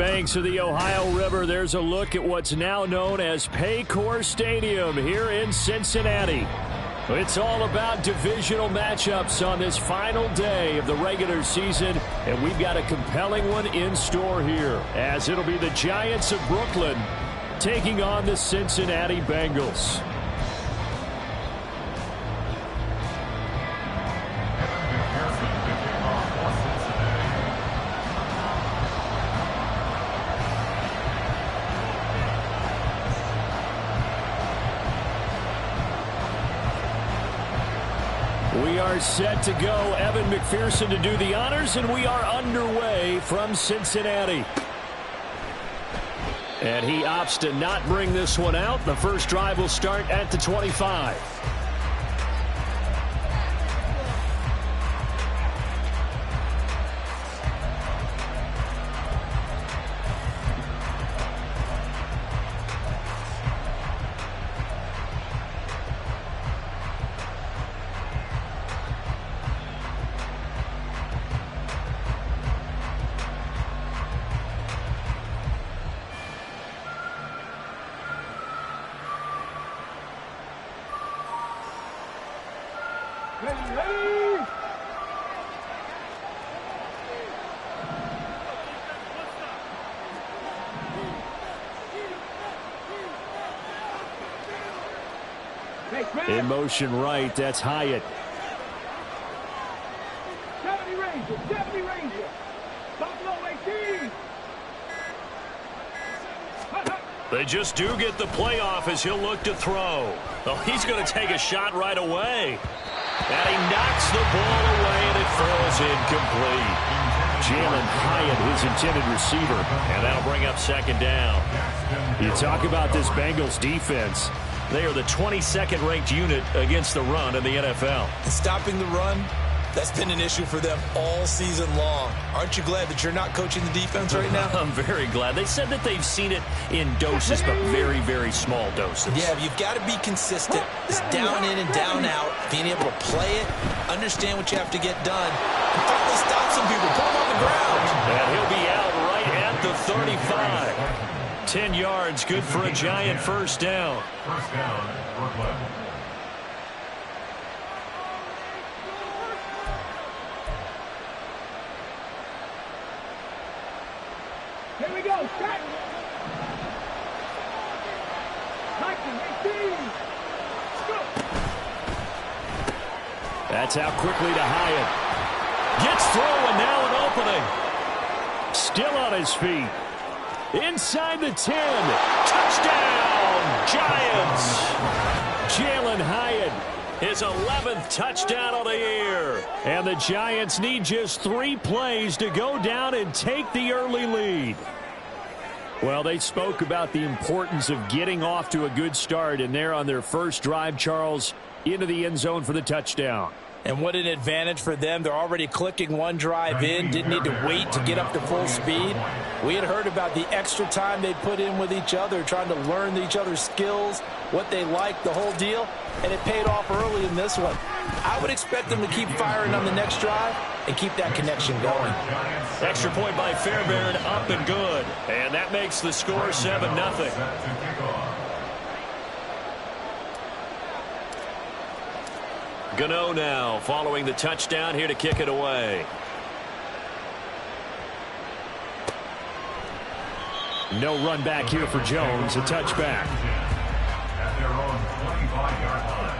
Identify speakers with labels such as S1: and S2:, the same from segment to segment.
S1: banks of the Ohio River, there's a look at what's now known as Paycor Stadium here in Cincinnati. It's all about divisional matchups on this final day of the regular season, and we've got a compelling one in store here, as it'll be the Giants of Brooklyn taking on the Cincinnati Bengals. We are set to go. Evan McPherson to do the honors, and we are underway from Cincinnati. And he opts to not bring this one out. The first drive will start at the 25. In motion right, that's Hyatt.
S2: 70 Ranger. Buffalo 18.
S1: They just do get the playoff as he'll look to throw. Oh, he's going to take a shot right away. And he knocks the ball away, and it falls incomplete. Jalen Hyatt, his intended receiver, and that'll bring up second down. You talk about this Bengals defense. They are the 22nd ranked unit against the run in the NFL.
S3: Stopping the run, that's been an issue for them all season long. Aren't you glad that you're not coaching the defense right now?
S1: I'm very glad. They said that they've seen it in doses, but very, very small doses.
S3: Yeah, you've got to be consistent. It's down in and down out. Being able to play it, understand what you have to get done, and finally stop some people, put them on the ground.
S1: And he'll be out right at the 35. 10 yards, good for a Giant first down.
S4: First down, Brooklyn.
S2: Here we go. Set.
S1: That's out quickly to Hyatt. Gets through, and now an opening. Still on his feet. Inside the 10. Touchdown, Giants. Jalen Hyatt, his 11th touchdown of the year. And the Giants need just 3 plays to go down and take the early lead. Well, they spoke about the importance of getting off to a good start, and they're on their first drive, Charles, into the end zone for the touchdown.
S3: And what an advantage for them. They're already clicking one drive in. Didn't need to wait to get up to full speed. We had heard about the extra time they put in with each other, trying to learn each other's skills, what they liked, the whole deal, and it paid off early in this one. I would expect them to keep firing on the next drive and keep that connection going.
S1: Extra point by Fairbairn, up and good. And that makes the score 7-0. Gano now following the touchdown here to kick it away. No run back here for Jones. A touchback.
S4: At their own 25-yard line.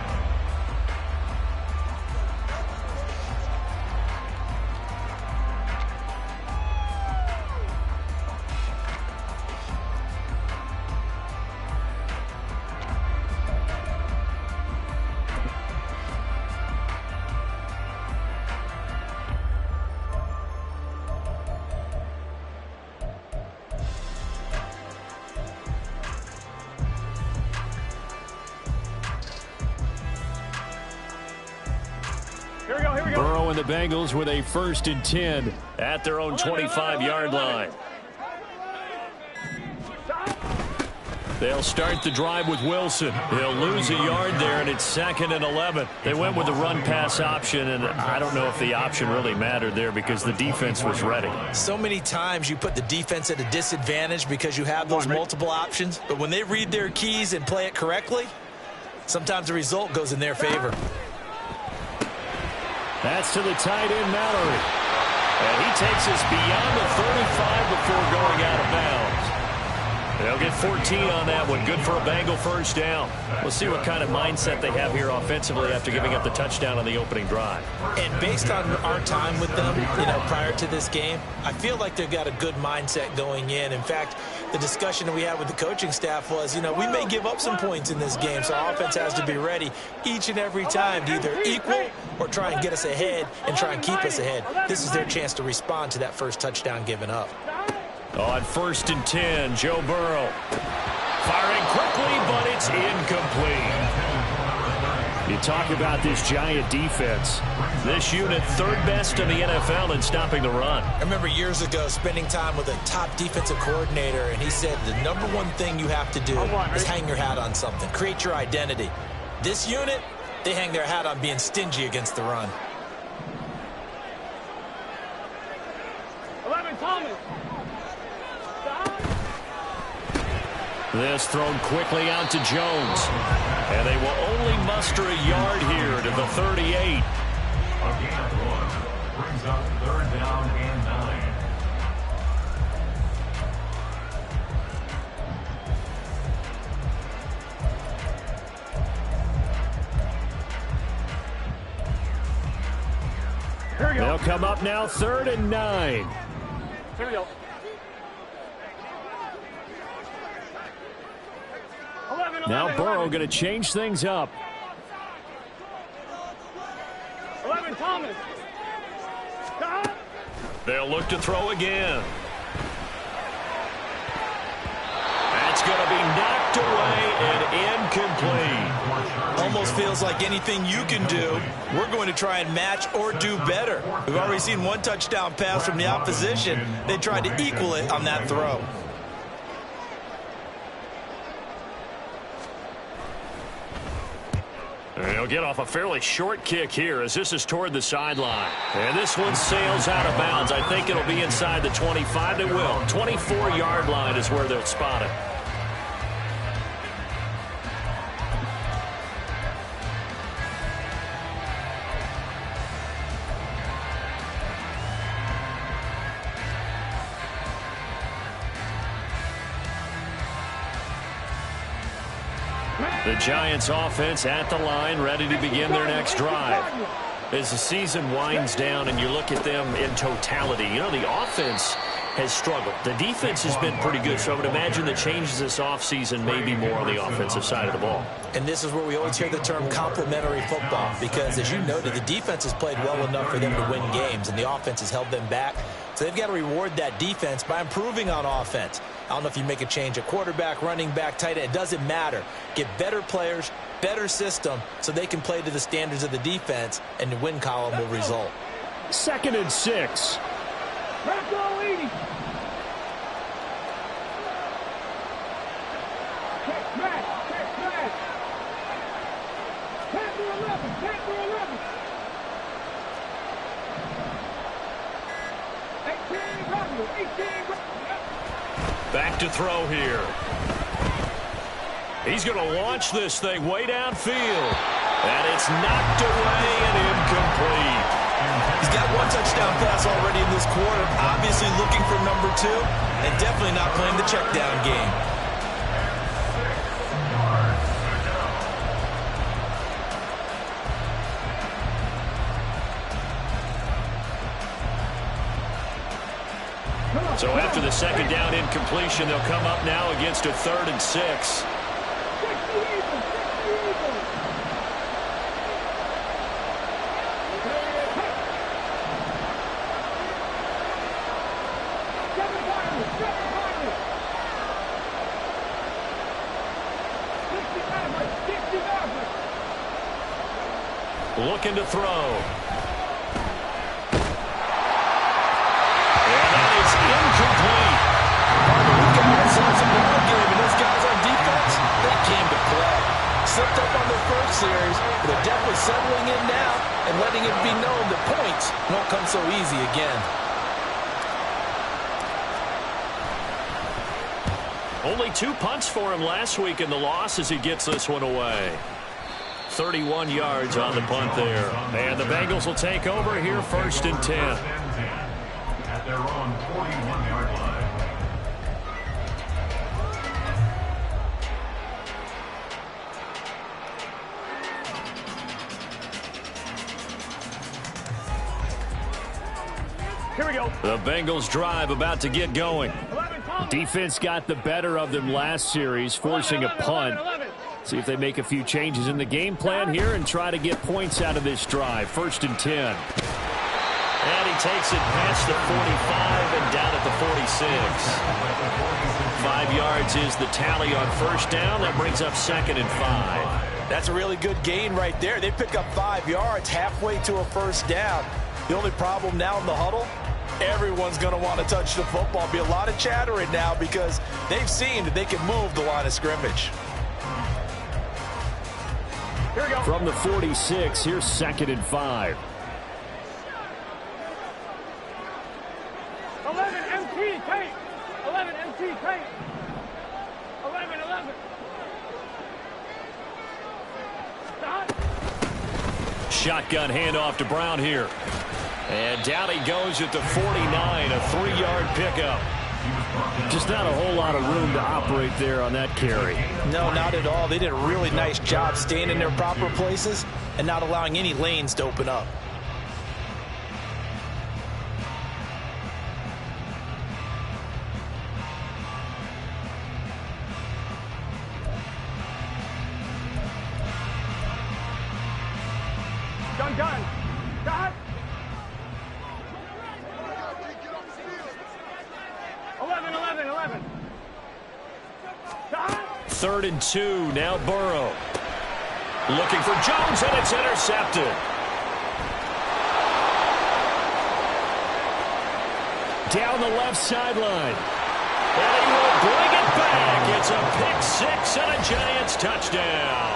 S1: Burrow and the Bengals with a 1st and 10 at their own 25-yard line. They'll start the drive with Wilson. He'll lose a yard there, and it's 2nd and 11. They went with the run-pass option, and I don't know if the option really mattered there because the defense was ready.
S3: So many times you put the defense at a disadvantage because you have those multiple options, but when they read their keys and play it correctly, sometimes the result goes in their favor.
S1: That's to the tight end, Mallory. And he takes us beyond the 35 before going out of bounds. They'll get 14 on that one. Good for a Bengal first down. We'll see what kind of mindset they have here offensively after giving up the touchdown on the opening drive.
S3: And based on our time with them, prior to this game, I feel like they've got a good mindset going in. In fact, the discussion that we had with the coaching staff was, we may give up some points in this game, so our offense has to be ready each and every time to either equal or try and get us ahead and try and keep us ahead. This is their chance to respond to that first touchdown given up.
S1: On 1st and 10, Joe Burrow. Firing quickly, but it's incomplete. You talk about this Giant defense. This unit, 3rd best in the NFL in stopping the run.
S3: I remember years ago spending time with a top defensive coordinator, and he said the number one thing you have to do is hang your hat on something. Create your identity. This unit, they hang their hat on being stingy against the run.
S2: 11 Thomas.
S1: This thrown quickly out to Jones. And they will only muster a yard here to the 38.
S4: A gain of 1 brings up 3rd down and 9.
S1: They'll come up now 3rd and 9.
S2: Here we go. 11,
S1: Now
S2: 11,
S1: Burrow
S2: 11.
S1: going to change things up.
S2: 11 Thomas.
S1: They'll look to throw again. That's going to be knocked away and incomplete.
S3: Almost feels like anything you can do, we're going to try and match or do better. We've already seen one touchdown pass from the opposition. They tried to equal it on that throw.
S1: They'll get off a fairly short kick here as this is toward the sideline. And this one sails out of bounds. I think it'll be inside the 25. It will. 24-yard line is where they'll spot it. The Giants offense at the line, ready to begin their next drive. As the season winds down and you look at them in totality, the offense has struggled. The defense has been pretty good, so I would imagine the changes this offseason may be more on the offensive side of the ball.
S3: And this is where we always hear the term complementary football, because as you noted, the defense has played well enough for them to win games, and the offense has held them back. So they've got to reward that defense by improving on offense. I don't know if you make a change at quarterback, running back, tight end. It doesn't matter. Get better players, better system, so they can play to the standards of the defense, and the win column will result.
S1: 2nd and 6.
S2: Rocco Eady. Check smash. Pass to 11. Pass to 11. 18 Rocco. 18 Rocco.
S1: Back to throw here. He's going to launch this thing way downfield. And it's knocked away and incomplete.
S3: He's got one touchdown pass already in this quarter, obviously looking for number 2, and definitely not playing the check down game.
S1: So after the 2nd down incompletion, they'll come up now against a 3rd and 6. Looking to throw. And that is incomplete.
S3: We've got ourselves a ball game, and those guys on defense, so easy again.
S1: Only 2 punts for him last week in the loss as he gets this one away. 31 yards on the punt there. And the Bengals will take over here, 1st and 10.
S4: At their own 41-yard line.
S2: Here we go.
S1: The Bengals drive about to get going. Defense got the better of them last series, forcing a punt. See if they make a few changes in the game plan here and try to get points out of this drive. 1st and 10. And he takes it past the 45 and down at the 46. 5 yards is the tally on 1st down. That brings up 2nd and 5.
S3: That's a really good gain right there. They pick up 5 yards halfway to a 1st down. The only problem now in the huddle, everyone's going to want to touch the football. Be a lot of chattering now because they've seen that they can move the line of scrimmage.
S2: Here we go.
S1: From the 46, here's 2nd and 5.
S2: 11 MT tape. 11 MT tape. 11. Stop.
S1: Shotgun handoff to Brown here. And down he goes at the 49, a 3-yard pickup. Just not a whole lot of room to operate there on that carry.
S3: No, not at all. They did a really nice job staying in their proper places and not allowing any lanes to open up.
S2: Gun. Stop. 11. Stop.
S1: 3rd and 2, now Burrow. Looking for Jones, and it's intercepted. Down the left sideline. And he will bring it back. It's a pick-6 and a Giants touchdown.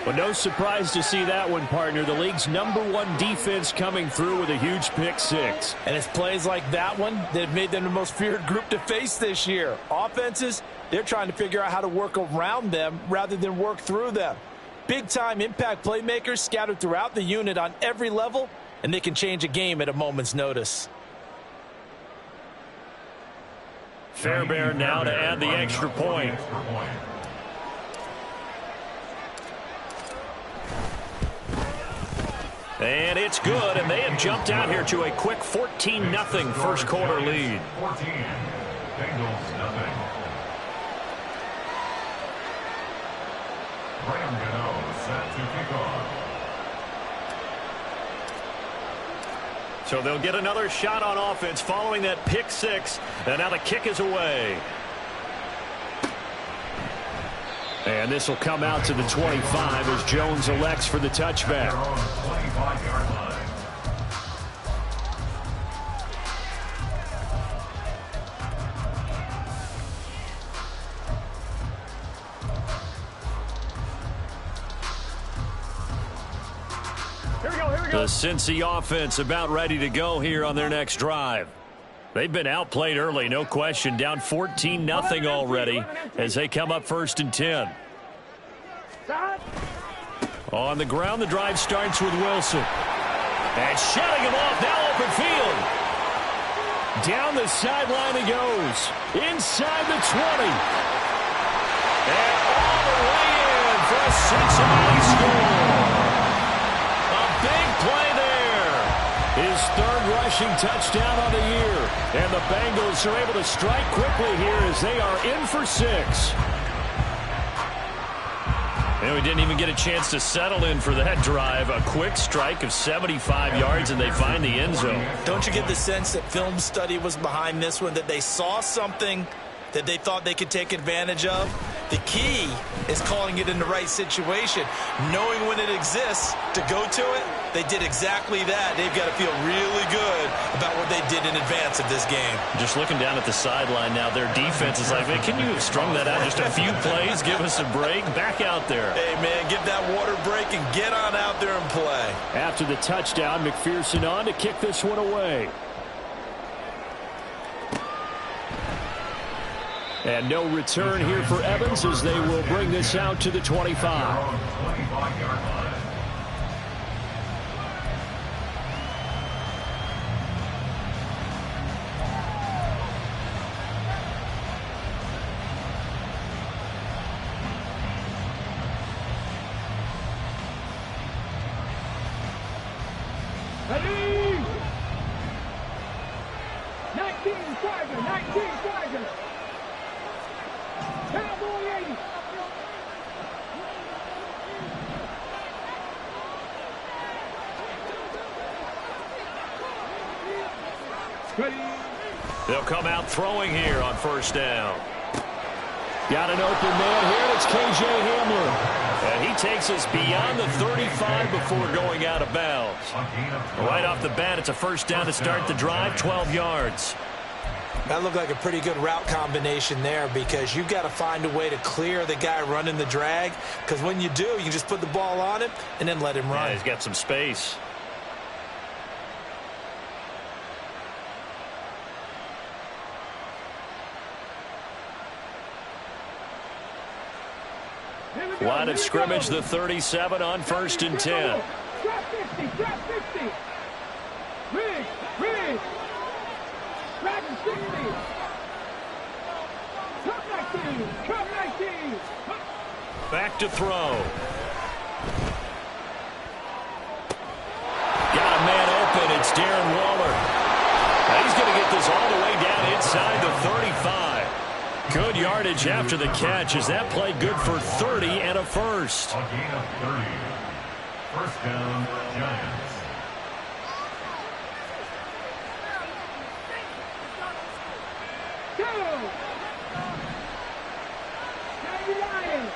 S1: But no surprise to see that one, partner. The league's #1 defense coming through with a huge pick-6.
S3: And it's plays like that one that made them the most feared group to face this year. Offenses, they're trying to figure out how to work around them rather than work through them. Big-time impact playmakers scattered throughout the unit on every level, and they can change a game at a moment's notice.
S1: Fairbairn now to add the extra point. And it's good, and they have jumped out here to a quick 14-0 first quarter lead.
S4: 14. Bengals nothing. Graham Gano set to kick off.
S1: So they'll get another shot on offense following that pick-6, and now the kick is away. And this will come out to the 25 as Jones elects for the touchback.
S4: 25-yard line.
S2: Here we go.
S1: The Cincy offense about ready to go here on their next drive. They've been outplayed early, no question. Down 14-0 already as they come up 1st and 10.
S2: Stop.
S1: On the ground, the drive starts with Wilson. And shutting him off, now open field. Down the sideline he goes. Inside the 20. And all the way in for a Cincinnati score. A big play there. His 3rd rushing touchdown on the year. And the Bengals are able to strike quickly here as they are in for 6. And we didn't even get a chance to settle in for that drive. A quick strike of 75 yards, and they find the end zone.
S3: Don't you get the sense that film study was behind this one, that they saw something that they thought they could take advantage of? The key is calling it in the right situation, knowing when it exists to go to it. They did exactly that. They've got to feel really good about what they did in advance of this game.
S1: Just looking down at the sideline now, their defense is like, man, can you have strung that out just a few plays? Give us a break. Back out there.
S3: Hey, man, give that water break and get on out there and play.
S1: After the touchdown, McPherson on to kick this one away. And no return here for Evans as they will bring this out to the 25.
S4: 25-yard line.
S2: Ready? 19 Tiger, 19 Tiger. Cowboy 80. Ready?
S1: They'll come out throwing here on first down. Got an open man here. It's K.J. Hamler. And he takes us beyond the 35 before going out of bounds. Right off the bat, it's a first down to start the drive, 12 yards.
S3: That looked like a pretty good route combination there because you've got to find a way to clear the guy running the drag, because when you do, you just put the ball on him and then let him run.
S1: Yeah, he's got some space. Line of scrimmage, the 37 on first and 10.
S2: Drop 50, drop 50. Rig, rig. Dragon 60. Top 19, top 19.
S1: Back to throw. Got a man open. It's Darren Waller. He's going to get this all the way down inside the 35. Good yardage after the catch. Is that play good for 30 and a first?
S4: A gain of 30. First down, Giants.
S2: Go! Danny Ryan.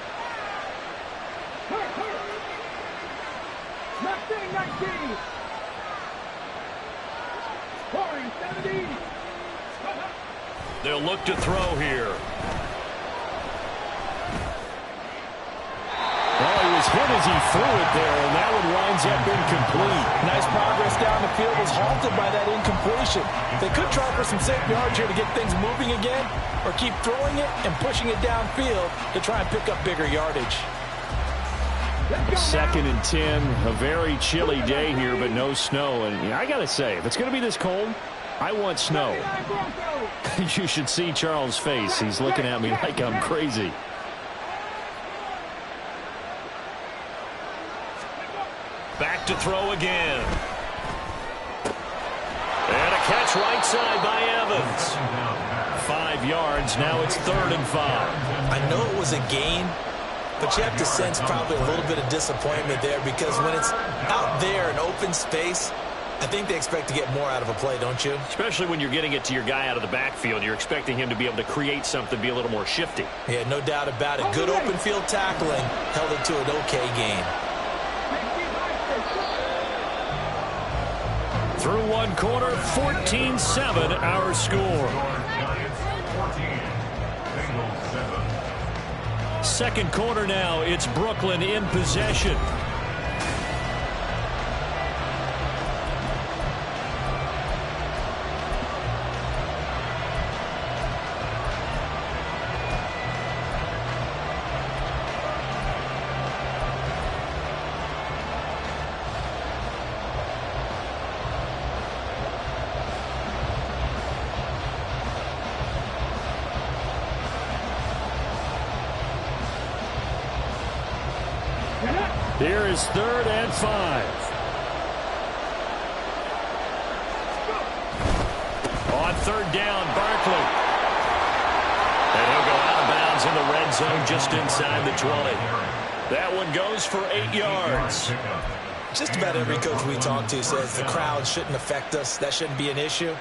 S2: Hurt, hurt. Left wing 19. Corey 70.
S1: They'll look to throw here. Well, he was hit as he threw it there, and that one winds up incomplete.
S3: Nice progress down the field was halted by that incompletion. They could try for some safe yards here to get things moving again, or keep throwing it and pushing it downfield to try and pick up bigger yardage.
S1: Second and 10, a very chilly day here, but no snow. And I got to say, if it's going to be this cold, I want snow. You should see Charles' face. He's looking at me like I'm crazy. Back to throw again. And a catch right side by Evans. 5 yards. Now it's 3rd and 5.
S3: I know it was a gain, but you have to sense probably a little bit of disappointment there, because when it's out there in open space, I think they expect to get more out of a play, don't you?
S1: Especially when you're getting it to your guy out of the backfield. You're expecting him to be able to create something, be a little more shifty.
S3: Yeah, no doubt about it. Good open field tackling held it to an okay gain.
S1: Through one quarter, 14-7 our score.
S4: Giants 14. Bengals 7.
S1: Second quarter now, it's Brooklyn in possession. Here is 3rd and 5. On 3rd down, Barkley. And he'll go out of bounds in the red zone just inside the 20. That one goes for 8 yards.
S3: Just about every coach we talk to says the crowd shouldn't affect us. That shouldn't be an issue.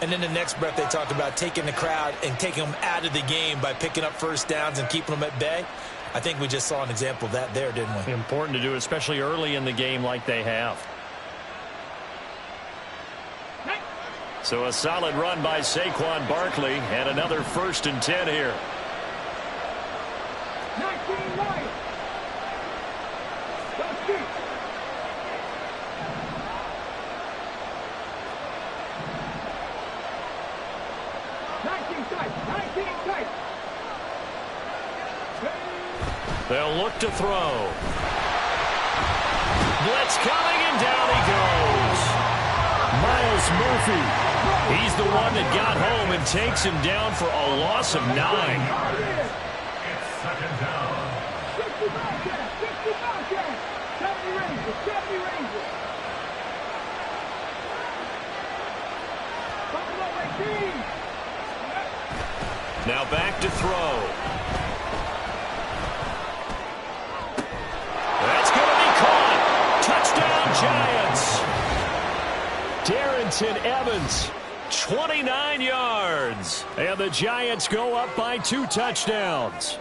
S3: And then the next breath they talked about taking the crowd and taking them out of the game by picking up first downs and keeping them at bay. I think we just saw an example of that there, didn't we?
S1: Important to do, especially early in the game like they have. So a solid run by Saquon Barkley and another 1st and 10 here.
S2: 19 right. Go shoot.
S1: They'll look to throw. Blitz coming, and down he goes. Miles Murphy. He's the one that got home and takes him down for a loss of 9.
S4: It's 2nd down.
S2: 70 Rangers. 70 Rangers.
S1: Now back to throw. That's going to be caught. Touchdown, Giants. Darrington Evans, 29 yards. And the Giants go up by 2 touchdowns.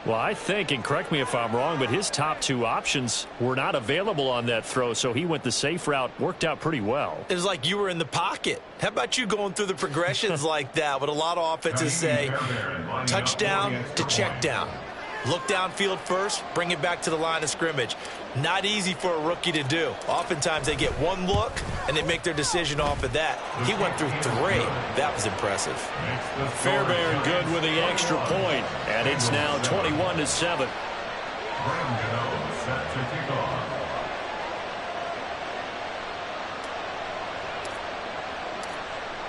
S1: Well, I think, and correct me if I'm wrong, but his top 2 options were not available on that throw, so he went the safe route. Worked out pretty well.
S3: It was like you were in the pocket. How about you going through the progressions like that? What a lot of offenses say, touchdown to check down. Look downfield first, bring it back to the line of scrimmage. Not easy for a rookie to do. Oftentimes they get one look, and they make their decision off of that. He went through 3. That was impressive.
S1: Fairbairn good with the extra point, and it's now 21-7.
S4: Set to kick off.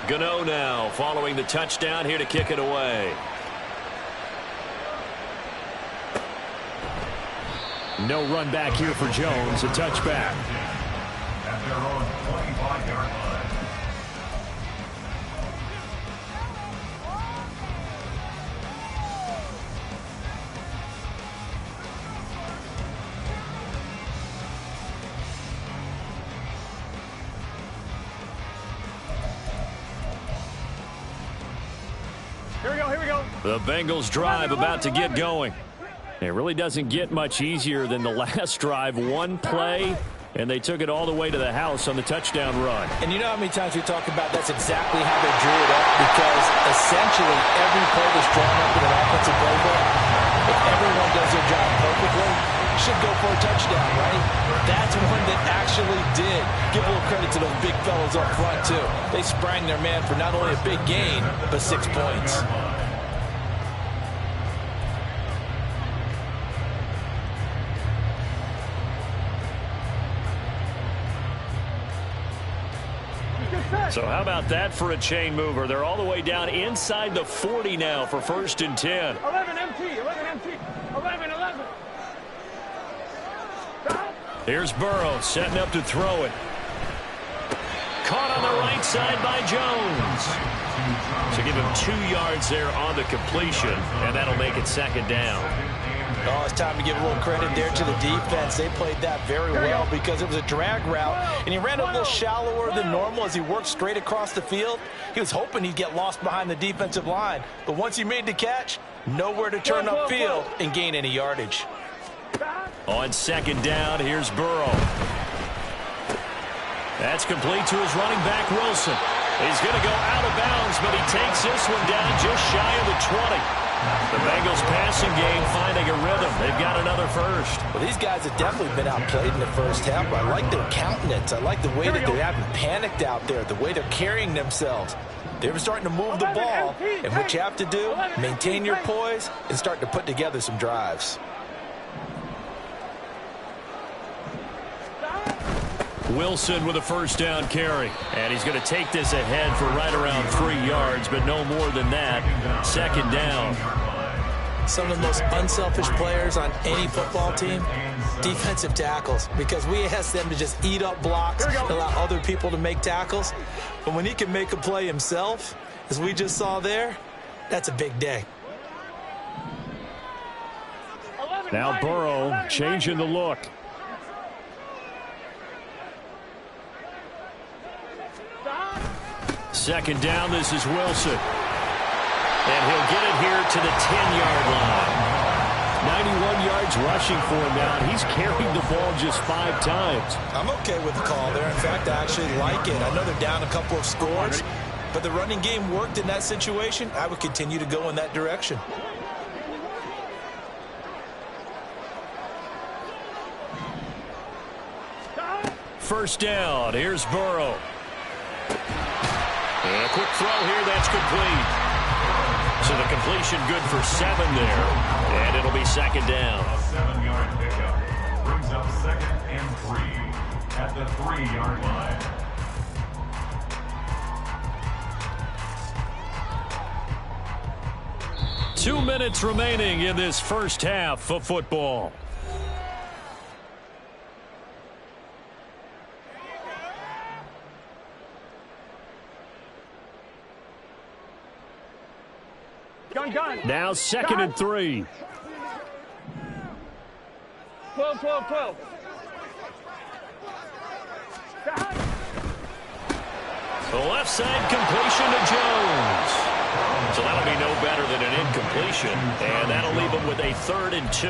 S1: Gano now following the touchdown, here to kick it away. No run back here for Jones. A touchback.
S4: At their own 25-yard line.
S2: Here we go.
S1: The Bengals drive about to get going. It really doesn't get much easier than the last drive. One play, and they took it all the way to the house on the touchdown run.
S3: And you know how many times we talk about that's exactly how they drew it up, because essentially every play that's drawn up in an offensive playbook, if everyone does their job perfectly, should go for a touchdown, right? That's one that actually did. Give a little credit to those big fellas up front, too. They sprang their man for not only a big gain, but 6 points.
S1: So how about that for a chain mover? They're all the way down inside the 40 now for 1st and 10.
S2: 11 MT. 11.
S1: Here's Burrow setting up to throw it. Caught on the right side by Jones. So give him 2 yards there on the completion, and that'll make it 2nd down.
S3: Oh, it's time to give a little credit there to the defense. They played that very well because it was a drag route, and he ran a little shallower than normal as he worked straight across the field. He was hoping he'd get lost behind the defensive line, but once he made the catch, nowhere to turn upfield and gain any yardage.
S1: On 2nd down, here's Burrow. That's complete to his running back, Wilson. He's going to go out of bounds, but he takes this one down just shy of the 20. The Bengals passing game finding a rhythm. They've got another first.
S3: Well, these guys have definitely been outplayed in the first half, but I like their countenance. I like the way that they haven't panicked out there, the way they're carrying themselves. They're starting to move the ball, and what you have to do, maintain your poise and start to put together some drives.
S1: Wilson with a 1st down carry. And he's going to take this ahead for right around 3 yards, but no more than that. 2nd down.
S3: Some of the most unselfish players on any football team, defensive tackles, because we ask them to just eat up blocks and allow other people to make tackles. But when he can make a play himself, as we just saw there, that's a big day.
S1: Now Burrow changing the look. Second down, this is Wilson. And he'll get it here to the 10-yard line. 91 yards rushing for him now. He's carried the ball just 5 times.
S3: I'm okay with the call there. In fact, I actually like it. I know they're down a couple of scores, but the running game worked in that situation. I would continue to go in that direction.
S1: First down. Here's Burrow. And a quick throw here. That's complete. So the completion good for 7 there. And it'll be second down.
S4: A 7-yard pickup brings up 2nd and 3 at the 3-yard line.
S1: Two minutes remaining in this first half of football.
S2: Gun.
S1: Now 2nd and 3.
S2: 12.
S1: The left side completion to Jones. So that'll be no better than an incompletion. And that'll leave them with a 3rd and 2.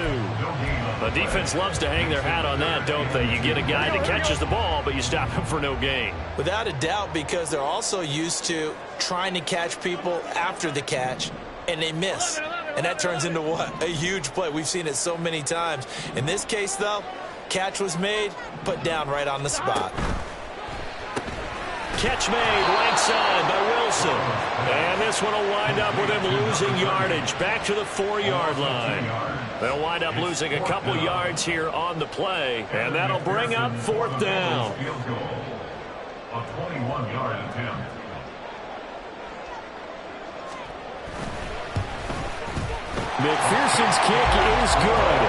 S1: The defense loves to hang their hat on that, don't they? You get a guy that catches the ball, but you stop him for no gain.
S3: Without a doubt, because they're also used to trying to catch people after the catch, and they miss. And that turns into what? A huge play. We've seen it so many times. In this case, though, catch was made, put down right on the spot.
S1: Catch made right side by Wilson. And this one will wind up with him losing yardage back to the 4-yard line. They'll wind up losing a couple yards here on the play, and that'll bring up 4th down.
S4: A 21-yard attempt.
S1: McPherson's kick is good.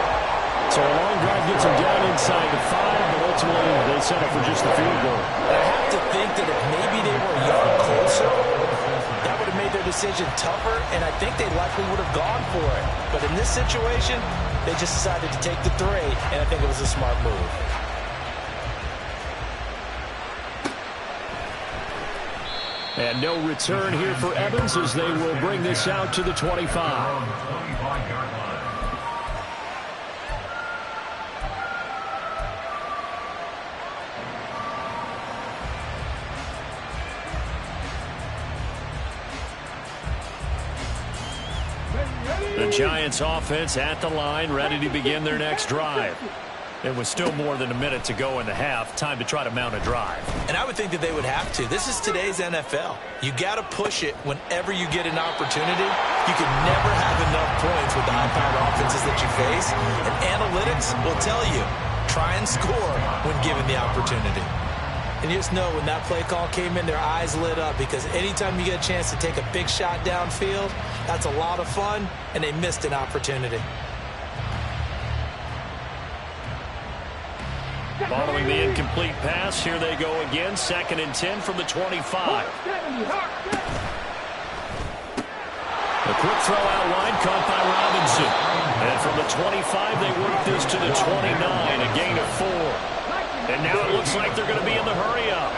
S1: So a long drive gets him down inside the 5, but ultimately they settle for just the field goal.
S3: I have to think that if maybe they were a yard closer, that would have made their decision tougher, and I think they likely would have gone for it. But in this situation, they just decided to take the 3, and I think it was a smart move.
S1: And no return here for Evans as they will bring this out to the 25. The Giants offense at the line, ready to begin their next drive. It was still more than a minute to go in the half. Time to try to mount a drive.
S3: And I would think that they would have to. This is today's NFL. You got to push it whenever you get an opportunity. You can never have enough points with the high-powered offenses that you face. And analytics will tell you, try and score when given the opportunity. And you just know when that play call came in, their eyes lit up, because anytime you get a chance to take a big shot downfield, that's a lot of fun, and they missed an opportunity.
S1: Following the incomplete pass, here they go again. 2nd and 10 from the 25. A quick throw out wide, caught by Robinson. And from the 25, they work this to the 29, a gain of 4. And now it looks like they're going to be in the hurry-up.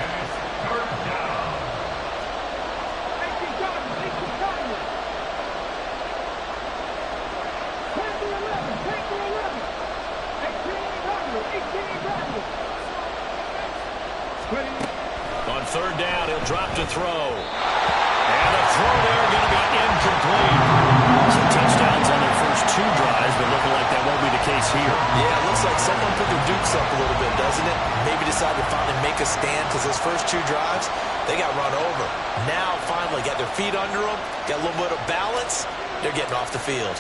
S1: On 3rd down, he'll drop to throw. And the throw there going to be incomplete. Some touchdowns on their first 2 drives, but looking like that won't be the case here.
S3: Yeah, it looks like someone put their dukes up a little bit, doesn't it? Maybe decided to finally make a stand, because those first 2 drives, they got run over. Now, finally, got their feet under them, got a little bit of balance. They're getting off the field.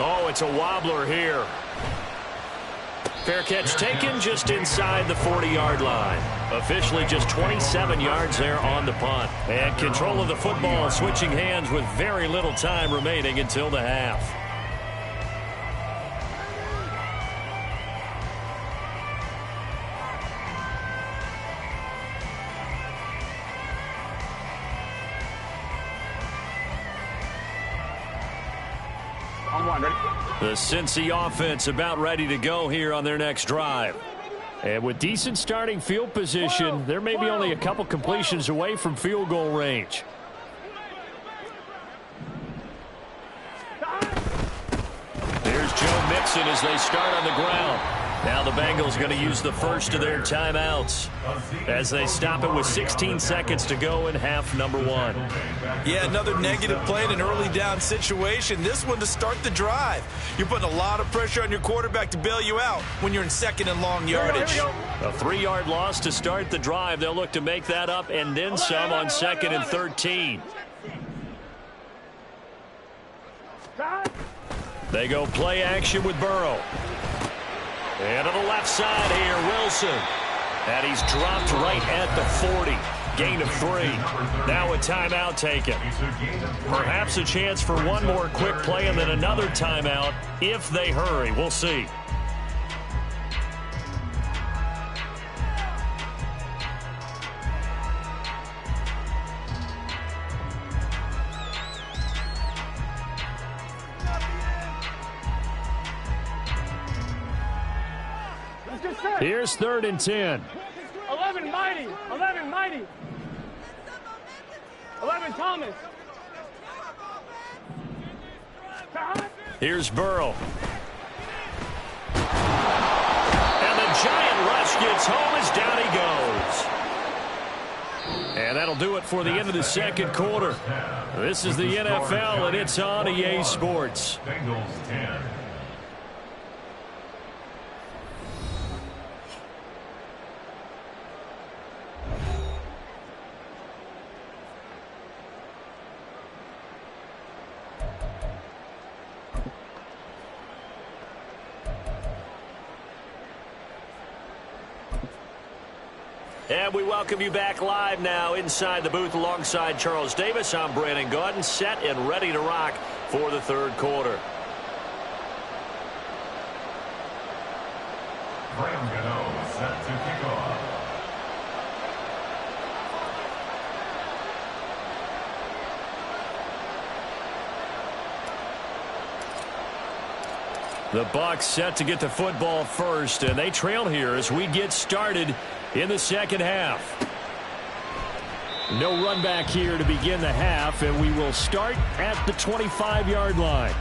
S1: Oh, it's a wobbler here. Fair catch taken just inside the 40-yard line. Officially just 27 yards there on the punt. And control of the football switching hands with very little time remaining until the half. The Cincy offense about ready to go here on their next drive. And with decent starting field position, they're maybe only a couple completions away from field goal range. There's Joe Mixon as they start on the ground. Now the Bengals going to use the first of their timeouts as they stop it with 16 seconds to go in half number 1.
S3: Yeah, another negative play in an early down situation. This one to start the drive. You're putting a lot of pressure on your quarterback to bail you out when you're in second and long yardage.
S1: A 3-yard loss to start the drive. They'll look to make that up and then some on 2nd and 13. They go play action with Burrow. And to the left side here, Wilson. And he's dropped right at the 40. Gain of 3. Now a timeout taken. Perhaps a chance for one more quick play and then another timeout if they hurry. We'll see. Here's 3rd and 10.
S2: 11 Mighty. 11 Mighty. 11 Thomas.
S1: Here's Burrow. And the giant rush gets home as down he goes. And that'll do it for the end of the second quarter. This is the NFL, and it's on EA Sports.
S4: Bengals 10.
S1: And we welcome you back live now inside the booth alongside Charles Davis. I'm Brandon Gaudin, set and ready to rock for the third quarter.
S4: Graham Gano set to kick off.
S1: The Bucs set to get the football first, and they trail here as we get started in the second half. No run back here to begin the half, and we will start at the 25-yard line.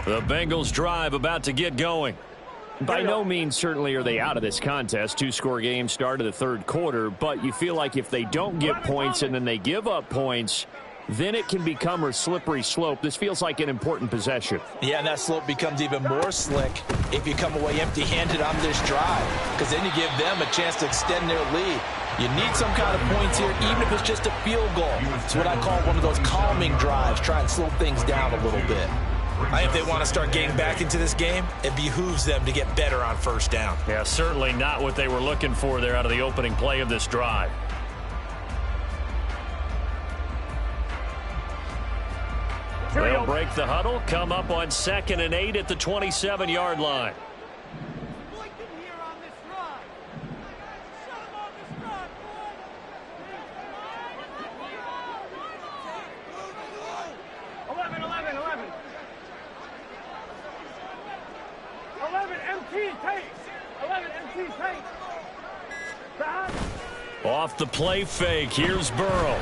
S1: The Bengals drive about to get going. By no means certainly are they out of this contest. 2-score game start of the third quarter, but you feel like if they don't get points and then they give up points, then it can become a slippery slope. This feels like an important possession.
S3: Yeah, and that slope becomes even more slick if you come away empty-handed on this drive, because then you give them a chance to extend their lead. You need some kind of points here, even if it's just a field goal. It's what I call one of those calming drives. Try and slow things down a little bit. If they want to start getting back into this game, it behooves them to get better on first down.
S1: Yeah, certainly not what they were looking for there out of the opening play of this drive. They'll break the huddle, come up on 2nd and 8 at the 27-yard line.
S2: 11 MT tape. 11 MT tape.
S1: Off the play fake. Here's Burrow.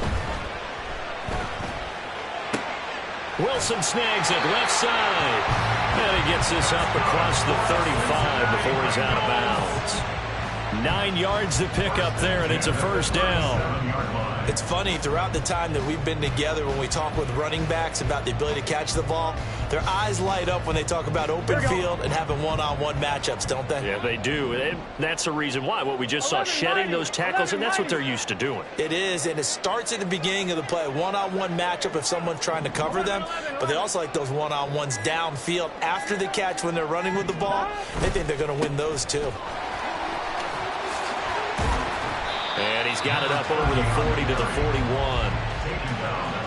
S1: Wilson snags it left side. And he gets this up across the 35 before he's out of bounds. 9 yards to pick up there, and it's a first down.
S3: It's funny, throughout the time that we've been together, when we talk with running backs about the ability to catch the ball, their eyes light up when they talk about open field and having one-on-one matchups, don't they?
S1: Yeah, they do. And that's the reason why. What we just saw, shedding those tackles, and that's what they're used to doing.
S3: It is, and it starts at the beginning of the play. One-on-one matchup if someone's trying to cover them, but they also like those one-on-ones downfield after the catch when they're running with the ball. They think they're going to win those too.
S1: And he's got it up over the 40 to the 41.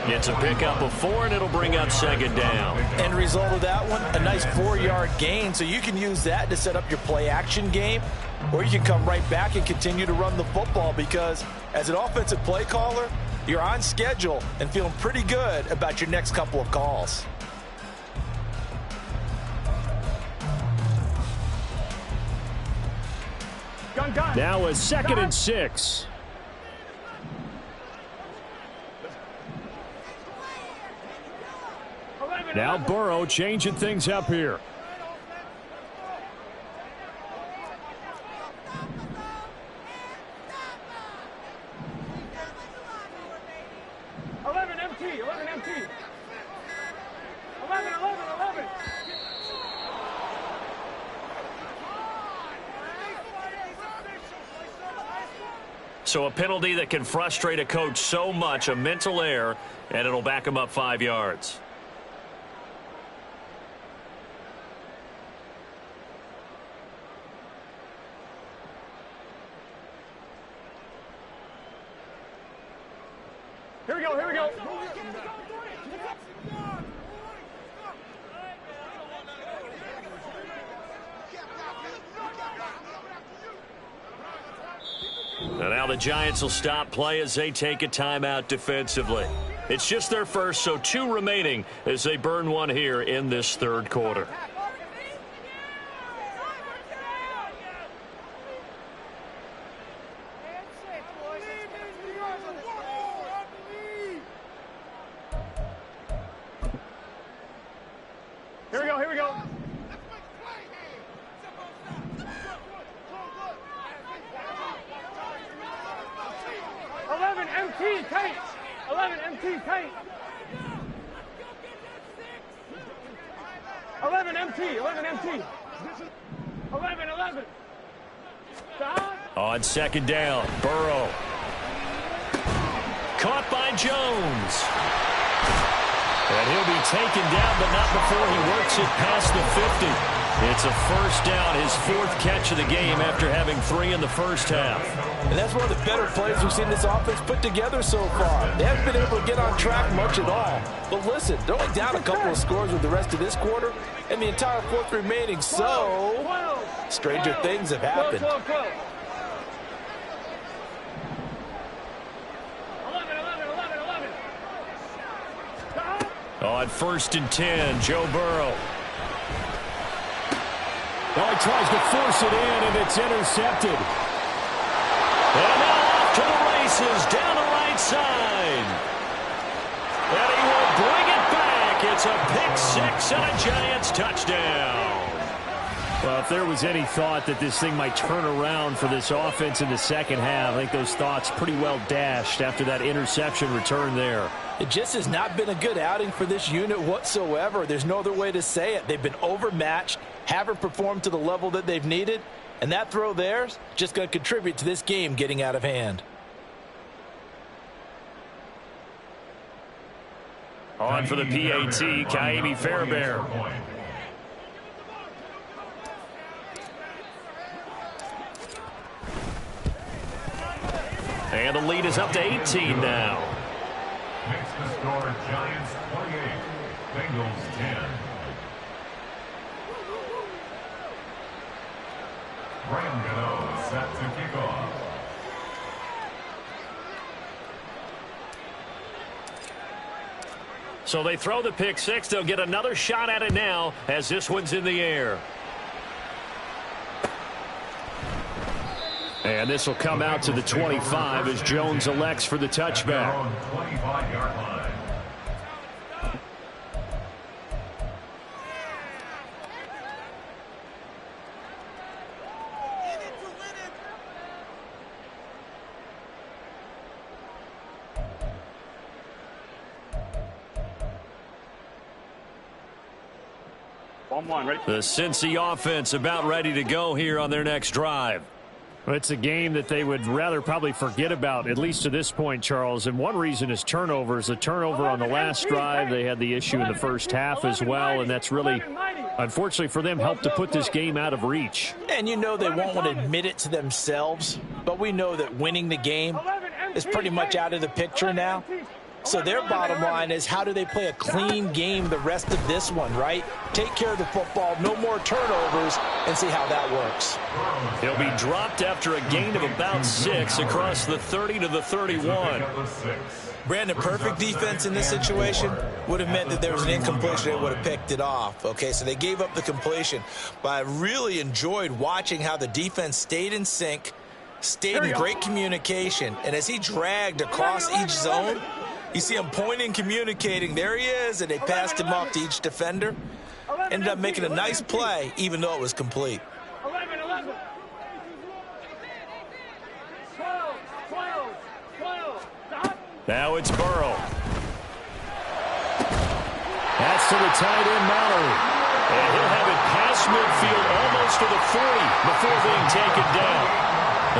S1: Gets a pickup of 4, and it'll bring up second down.
S3: End result of that one, a nice 4-yard gain. So you can use that to set up your play-action game, or you can come right back and continue to run the football because as an offensive play caller, you're on schedule and feeling pretty good about your next couple of calls.
S1: Now a 2nd and 6. Now Burrow changing things up here.
S2: 11 MT. 11 MT. 11.
S1: So a penalty that can frustrate a coach so much, a mental error, and it'll back him up 5 yards.
S2: Here we go.
S1: And now the Giants will stop play as they take a timeout defensively. It's just their first, so 2 remaining as they burn one here in this 3rd quarter.
S2: Here we go. MT tight. 11 MT tight. 11 MT. 11. Stop.
S1: On 2nd down, Burrow. Caught by Jones. And he'll be taken down, but not before he works it past the 50. It's a 1st down, his 4th catch of the game after having 3 in the first half.
S3: And that's one of the better plays we've seen this offense put together so far. They haven't been able to get on track much at all. But listen, they're only down a couple of scores with the rest of this quarter and the entire 4th remaining. So, stranger things have happened.
S2: 11.
S1: On 1st and 10, Joe Burrow. Oh, he tries to force it in, and it's intercepted. And now off to the races, down the right side. And he will bring it back. It's a pick 6 and a Giants touchdown. Well, if there was any thought that this thing might turn around for this offense in the second half, I think those thoughts pretty well dashed after that interception return there.
S3: It just has not been a good outing for this unit whatsoever. There's no other way to say it. They've been overmatched, haven't performed to the level that they've needed, and that throw there is just going to contribute to this game getting out of hand.
S1: On for the PAT, Kaimi Fairbairn. And the lead is up to 18 now.
S4: Makes the score Giants 28, Bengals 10. Graham Gano set to kick off.
S1: So they throw the pick 6. They'll get another shot at it now as this one's in the air. And this will come out to the 25 as Jones elects for the touchback.
S4: 25-yard line.
S1: The Cincy offense about ready to go here on their next drive. Well, it's a game that they would rather probably forget about, at least to this point, Charles. And one reason is turnovers. A turnover on the last drive. They had the issue in the first half as well, and that's really, unfortunately for them, helped to put this game out of reach.
S3: And you know they won't want to admit it to themselves, but we know that winning the game is pretty much out of the picture now. So their bottom line is, how do they play a clean game the rest of this one, right? Take care of the football, no more turnovers, and see how that works.
S1: He'll be dropped after a gain of about 6 across the 30 to the 31.
S3: Brandon, perfect defense in this situation would have meant that there was an incompletion. They would have picked it off. Okay, so they gave up the completion. But I really enjoyed watching how the defense stayed in sync, stayed in great communication. And as he dragged across each zone, you see him pointing, communicating. There he is, and they passed him off to each defender. Ended up making a nice play, even though it was complete.
S2: 11, 11. 12, 12, 12. Stop.
S1: Now it's Burrow. That's to the tight end, Mallory. And he'll have it past midfield almost to the 40 before being taken down.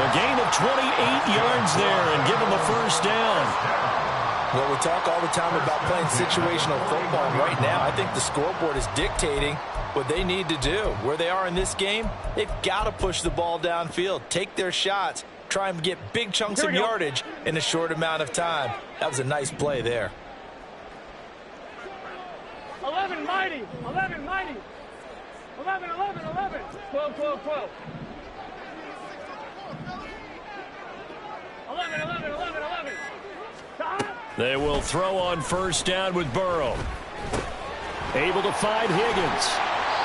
S1: A gain of 28 yards there and give him a first down.
S3: Well, we talk all the time about playing situational football. Right now, I think the scoreboard is dictating what they need to do. Where they are in this game, they've got to push the ball downfield, take their shots, try and get big chunks of yardage in a short amount of time. That was a nice play there.
S2: 11 mighty. 11 mighty. 11, 11, 11. 12, 12, 12. 11, 11, 11, 11. Stop.
S1: They will throw on first down with Burrow. Able to find Higgins.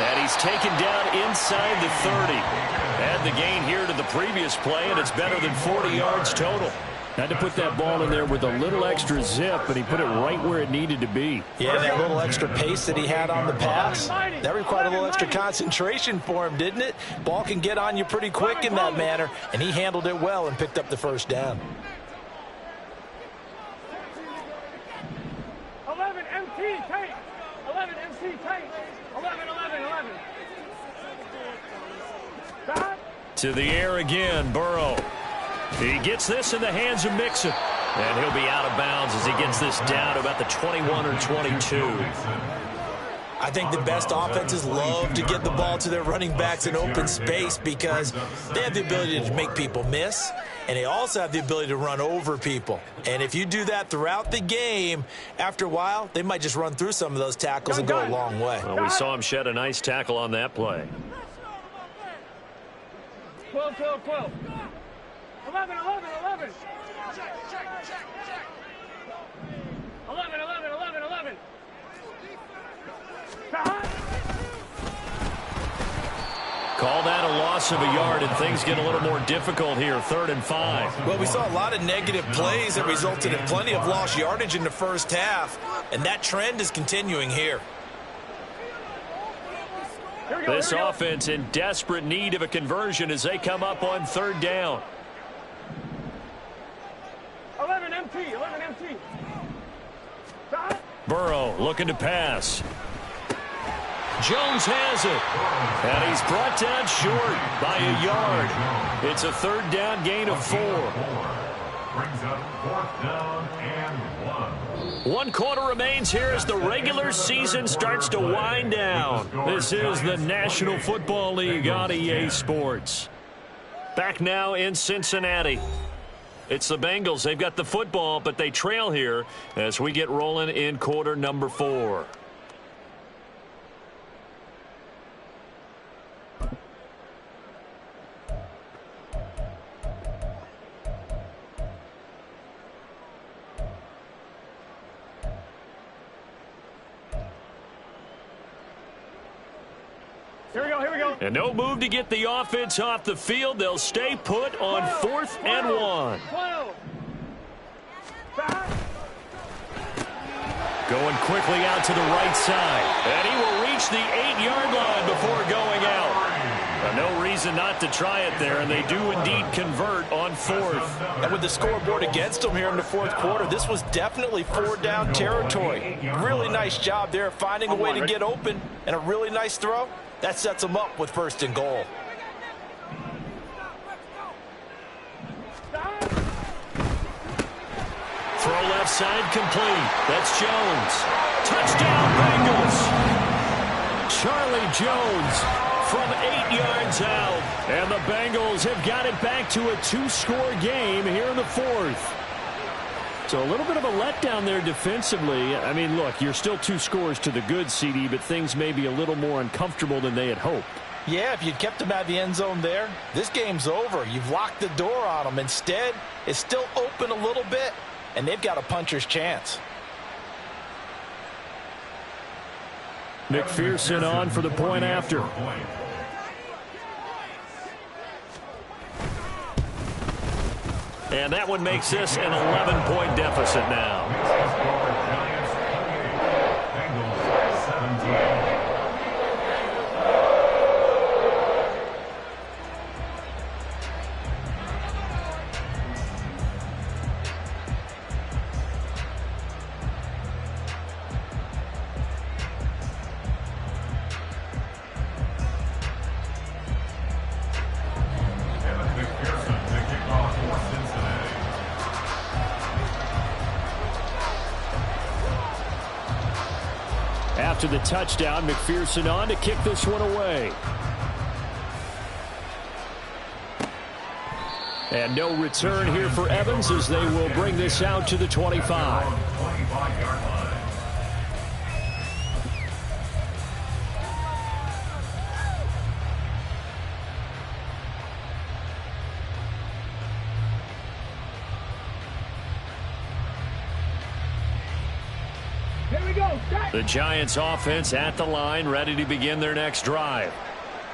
S1: And he's taken down inside the 30. Add the gain here to the previous play, and it's better than 40 yards total. Had to put that ball in there with a little extra zip, and he put it right where it needed to be.
S3: Yeah, that little extra pace that he had on the pass, that required a little extra concentration for him, didn't it? Ball can get on you pretty quick in that manner, and he handled it well and picked up the first down.
S2: 11 MT tight. 11 MC tight. 11, 11, 11. Stop.
S1: To the air again, Burrow. He gets this in the hands of Mixon. And he'll be out of bounds as he gets this down to about the 21 or 22.
S3: I think the best offenses love to get the ball to their running backs in open space because they have the ability to make people miss, and they also have the ability to run over people. And if you do that throughout the game, after a while, they might just run through some of those tackles and go a long way.
S1: Well, we saw him shed a nice tackle on that play.
S2: 12, 12, 12. 11, 11, 11. 11, 11, 11, 11.
S1: Call that a loss of a yard, and things get a little more difficult here, 3rd and 5.
S3: Well, we saw a lot of negative plays that resulted in plenty of lost yardage in the first half, and that trend is continuing here.
S1: This offense in desperate need of a conversion as they come up on 3rd down.
S2: 11 MT, 11 MT. Stop.
S1: Burrow looking to pass. Jones has it. And he's brought down short by a yard. It's a 3rd down gain of 4.
S4: Brings up 4th down and 1.
S1: 1 quarter remains here as the regular season starts to wind down. This is the National Football League on EA Sports. Back now in Cincinnati. It's the Bengals. They've got the football, but they trail here as we get rolling in quarter number 4.
S2: Here we go.
S1: And no move to get the offense off the field. They'll stay put on 4th and 1.
S2: 12. Stop.
S1: Going quickly out to the right side. And he will reach the 8-yard line before going out. No reason not to try it there, and they do indeed convert on 4th.
S3: And with the scoreboard against them here in the 4th quarter, this was definitely 4-down territory. Really nice job there finding a way to get open, and a really nice throw. That sets them up with 1st and goal.
S1: Throw left side complete. That's Jones. Touchdown Bengals. Charlie Jones from 8 yards out. And the Bengals have got it back to a 2-score game here in the 4th. So a little bit of a letdown there defensively. I mean, look, you're still 2 scores to the good, CD, but things may be a little more uncomfortable than they had hoped.
S3: Yeah, if you'd kept them out of the end zone there, this game's over. You've locked the door on them. Instead, it's still open a little bit, and they've got a puncher's chance.
S1: McPherson on for the point after. And that one makes this an 11-point deficit now.
S4: Bengals 17.
S1: After the touchdown, McPherson on to kick this one away. And no return here for Evans as they will bring this out to the 25.
S4: 25-yard line.
S1: The Giants offense at the line, ready to begin their next drive.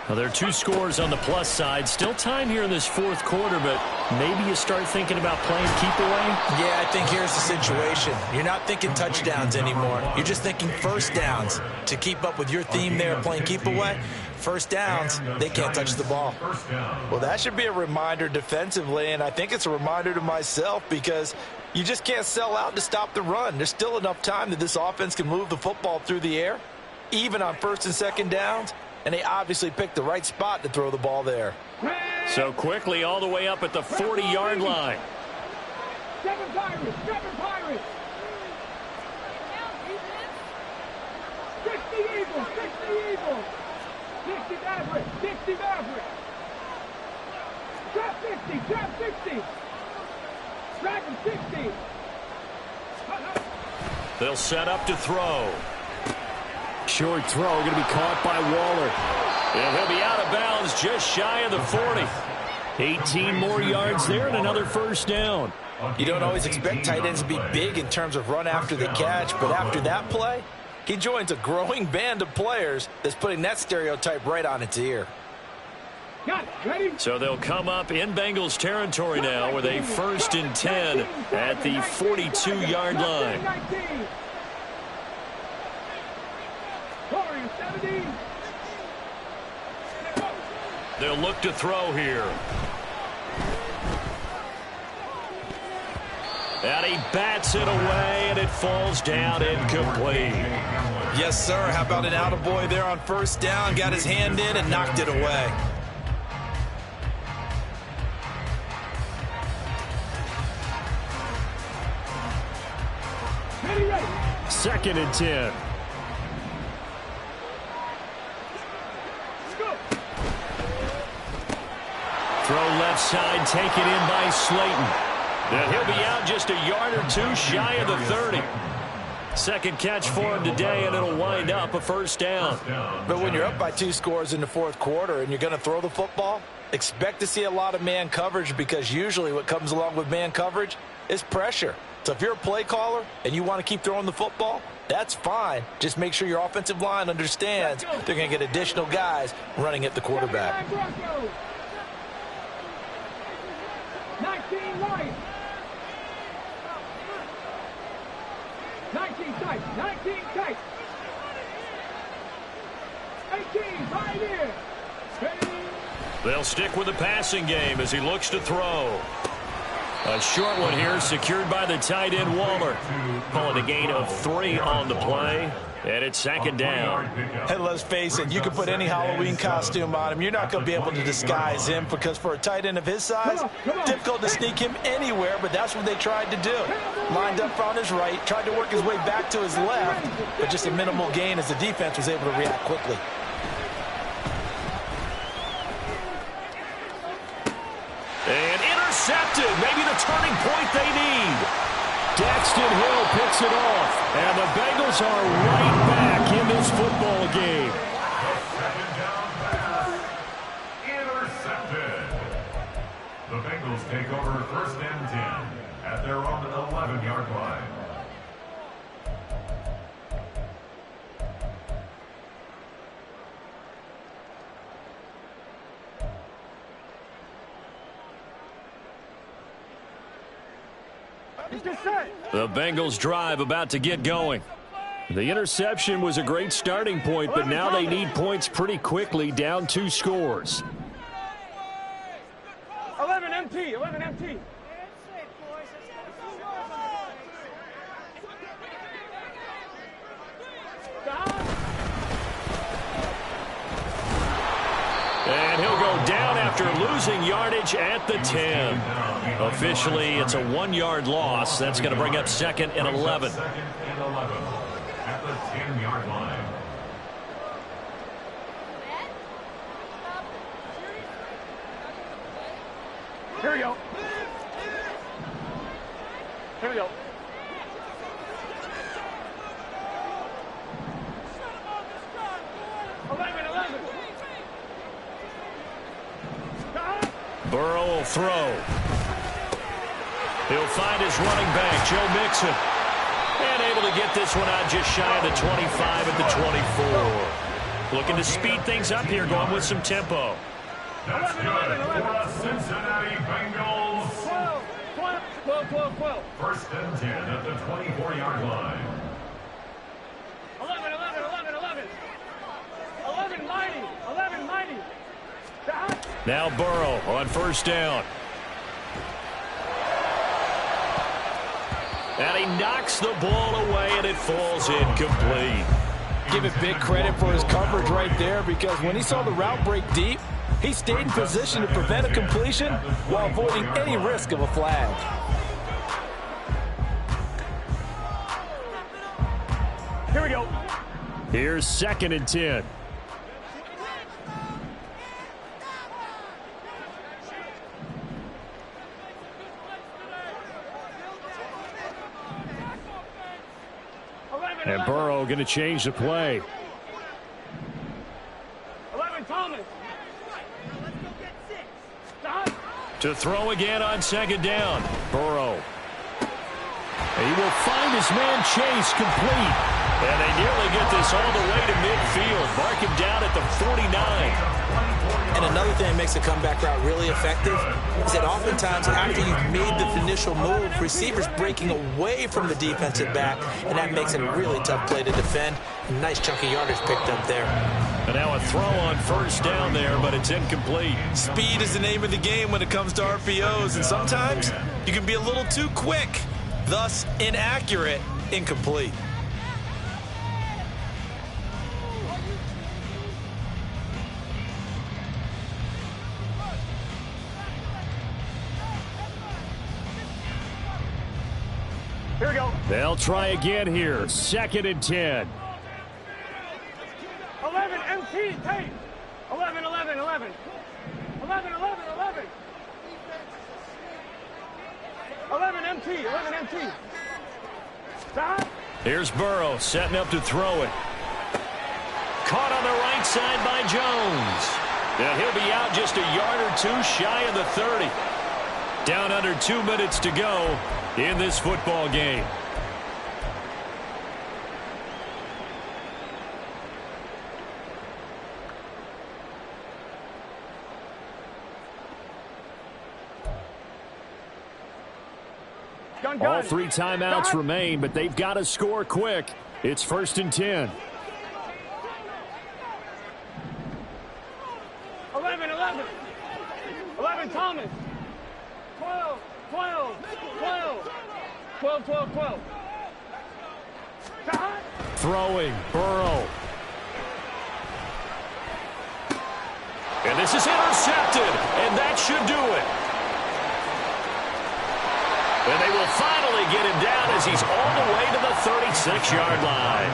S1: Now, there are 2 scores on the plus side. Still time here in this 4th quarter, but maybe you start thinking about playing keep away?
S3: Yeah, I think here's the situation. You're not thinking touchdowns anymore. You're just thinking first downs. To keep up with your theme there, playing keep away, first downs, they can't touch the ball. Well, that should be a reminder defensively, and I think it's a reminder to myself because you just can't sell out to stop the run. There's still enough time that this offense can move the football through the air, even on 1st and 2nd downs, and they obviously picked the right spot to throw the ball there.
S1: So quickly all the way up at the 40-yard line.
S2: 7 Pirates, 7 Pirates. 60 Eagles, 60 Eagles. 60 Mavericks, 60 Mavericks. Trap 60, trap 60. Dragon 60.
S1: They'll set up to throw. Short throw going to be caught by Waller. And he'll be out of bounds just shy of the 40. 18 more yards there and another first down.
S3: You don't always expect tight ends to be big in terms of run after the catch, but after that play, he joins a growing band of players that's putting that stereotype right on its ear.
S1: So they'll come up in Bengals territory now with a 1st and 10 at the 42-yard line. They'll look to throw here. And he bats it away, and it falls down incomplete.
S3: Yes, sir. How about an attaboy there on 1st down? Got his hand in and knocked it away.
S1: Second and 10. Throw left side, taken in by Slayton. And he'll be out just a yard or 2 shy of the 30. Second catch for him today, and it'll wind up a first down.
S3: But when you're up by 2 scores in the 4th quarter and you're going to throw the football, expect to see a lot of man coverage because usually what comes along with man coverage is pressure. So if you're a play caller and you want to keep throwing the football, that's fine. Just make sure your offensive line understands they're going to get additional guys running at the quarterback.
S2: 19 right. 19 tight. 19 tight. 18 right in.
S1: They'll stick with the passing game as he looks to throw. A short one here secured by the tight end Waller. Calling a gain of 3 on the play. And it's 2nd down.
S3: And let's face it, you can put any Halloween costume on him. You're not going to be able to disguise him because for a tight end of his size, difficult to sneak him anywhere, but that's what they tried to do. Lined up on his right, tried to work his way back to his left, but just a minimal gain as the defense was able to react quickly.
S1: And intercepted. Maybe the turning point they need. Daxton Hill picks it off, and the Bengals are right back in this football game.
S4: Second down pass. Intercepted. The Bengals take over first and 10 at their own 11-yard line.
S1: The Bengals drive about to get going. The interception was a great starting point, but now they need points pretty quickly, down 2 scores.
S2: 11 MT, 11 MT.
S1: And he'll go down after losing yardage at the 10. Officially, it's a 1-yard loss. That's going to bring up second and 11.
S4: Second and 11 at the 10-yard line.
S2: Here we go. Here we go.
S1: Burrow will throw. He'll find his running back, Joe Mixon. And able to get this one out just shy of the 25 at the 24. Looking to speed things up here, going with some tempo.
S4: That's good for the Cincinnati Bengals.
S2: 12.
S4: First and 10 at the 24-yard line.
S2: 11 mighty.
S1: Now Burrow on first down. And he knocks the ball away, and it falls incomplete.
S3: Give it big credit for his coverage right there, because when he saw the route break deep, he stayed in position to prevent a completion while avoiding any risk of a flag.
S2: Here we go.
S1: Here's second and 10. And Burrow going to change the play.
S2: 11 Thomas.
S1: To throw again on second down. Burrow. And he will find his man Chase complete. And they nearly get this all the way to midfield. Mark him down at the 49.
S5: And another thing that makes a comeback route really effective is that oftentimes after you've made the initial move, receivers breaking away from the defensive back, and that makes it a really tough play to defend. A nice chunky yardage picked up there.
S1: And now a throw on first down there, but it's incomplete.
S3: Speed is the name of the game when it comes to RPOs, and sometimes you can be a little too quick, thus inaccurate, incomplete.
S2: Here we go.
S1: They'll try again here. Second and 10.
S2: 11 MT tape. 11. 11 MT. Stop.
S1: Here's Burrow setting up to throw it. Caught on the right side by Jones. And he'll be out just a yard or two shy of the 30. Down under 2 minutes to go in this football game. All 3 timeouts remain, but they've got to score quick. It's first and 10.
S2: 11 Thomas. 12.
S1: Throwing, Burrow. And this is intercepted, and that should do it. And they will finally get him down as he's all the way to the 36-yard line.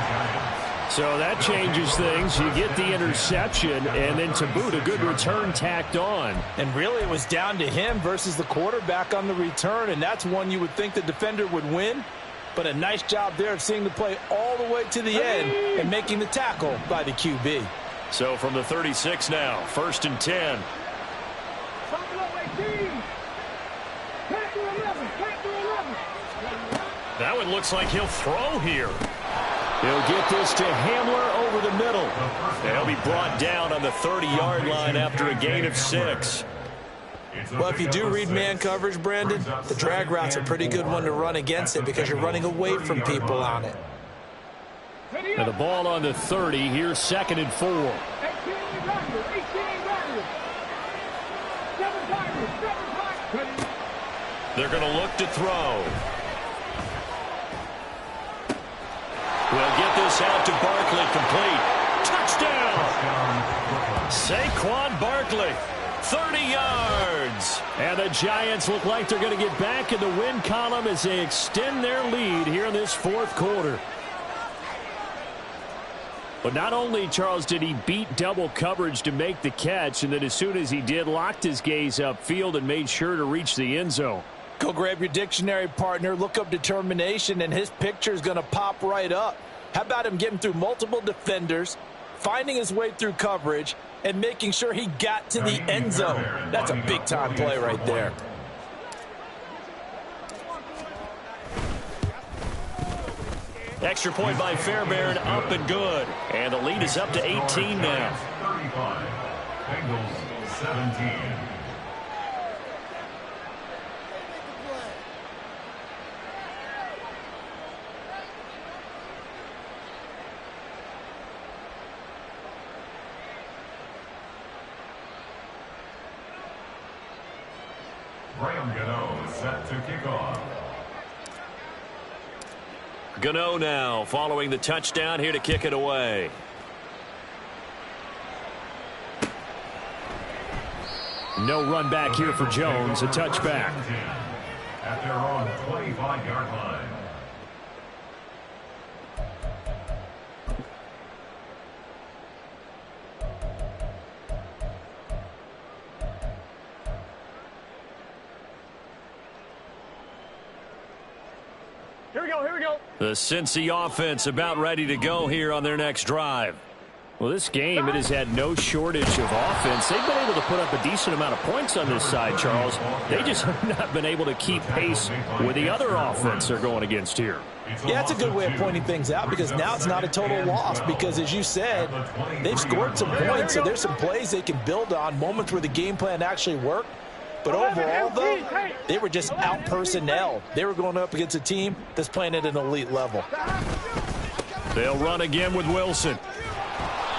S1: So that changes things. You get the interception, and then to boot, a good return tacked on.
S3: And really, it was down to him versus the quarterback on the return, and that's one you would think the defender would win. But a nice job there of seeing the play all the way to the end and making the tackle by the QB.
S1: So from the 36 now, 1st and 10. That one looks like he'll throw here. He'll get this to Hamler over the middle. And he'll be brought down on the 30-yard line after a gain of 6.
S5: Well, if you do read man coverage, Brandon, the drag route's a pretty good one to run against it because you're running away from people on it.
S1: And the ball on the 30. Here's 2nd and 4. They're going to look to throw. We'll get this out to Barkley, complete. Touchdown! Saquon Barkley, 30 yards. And the Giants look like they're going to get back in the win column as they extend their lead here in this 4th quarter. But not only, Charles, did he beat double coverage to make the catch, and then as soon as he did, locked his gaze upfield and made sure to reach the end zone.
S3: Go grab your dictionary, partner, look up determination, and his picture is going to pop right up. How about him getting through multiple defenders, finding his way through coverage, and making sure he got to the end zone? That's a big-time play right there.
S1: Extra point by Fairbairn, up and good. And the lead is up to 18 now.
S4: 35, Bengals 17. Gano set to kick off.
S1: Gano now following the touchdown here to kick it away. No run back here for Jones. A touchback.
S4: At their own 25-yard line.
S2: Here we go, here we go.
S1: The Cincy offense about ready to go here on their next drive. Well, this game, it has had no shortage of offense. They've been able to put up a decent amount of points on this side, Charles. They just have not been able to keep pace with the other offense they're going against here.
S3: Yeah, that's a good way of pointing things out because now it's not a total loss because, as you said, they've scored some points, so there's some plays they can build on, moments where the game plan actually worked. But overall, though, they were just out-personnel. They were going up against a team that's playing at an elite level.
S1: They'll run again with Wilson.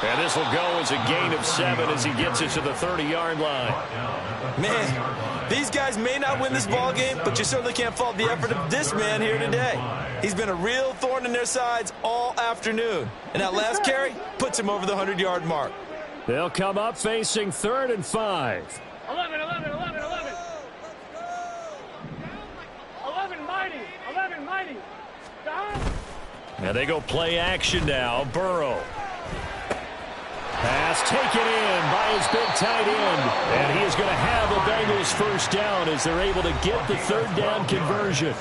S1: And this will go as a gain of 7 as he gets it to the 30-yard line.
S5: Man, these guys may not win this ball game, but you certainly can't fault the effort of this man here today. He's been a real thorn in their sides all afternoon. And that last carry puts him over the 100-yard mark.
S1: They'll come up facing 3rd and 5.
S2: 11, 11, 11, 11. 11 mighty, 11 mighty.
S1: And they go play action now. Burrow. Pass taken in by his big tight end. And he is going to have the Bengals first down as they're able to get the 3rd down conversion.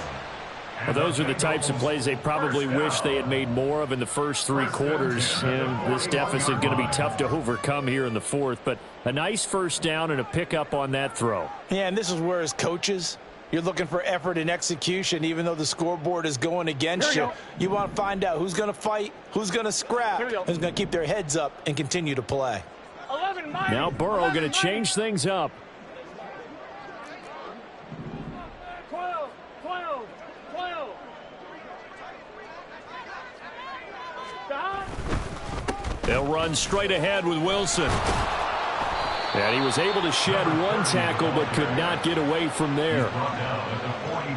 S1: Well, those are the types of plays they probably wish they had made more of in the first 3 quarters. And this deficit going to be tough to overcome here in the 4th. But a nice first down and a pickup on that throw.
S3: Yeah, and this is where, as coaches, you're looking for effort and execution, even though the scoreboard is going against you. You want to find out who's going to fight, who's going to scrap, who's going to keep their heads up and continue to play.
S2: 11 mighty.
S1: Now Burrow going to change things up.
S2: 12, 12, 12.
S1: They'll run straight ahead with Wilson. And he was able to shed 1 tackle but could not get away from there.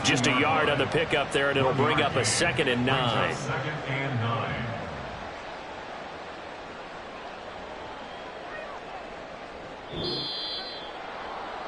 S1: Just a yard on the pickup there, and it'll bring up a 2nd and 9.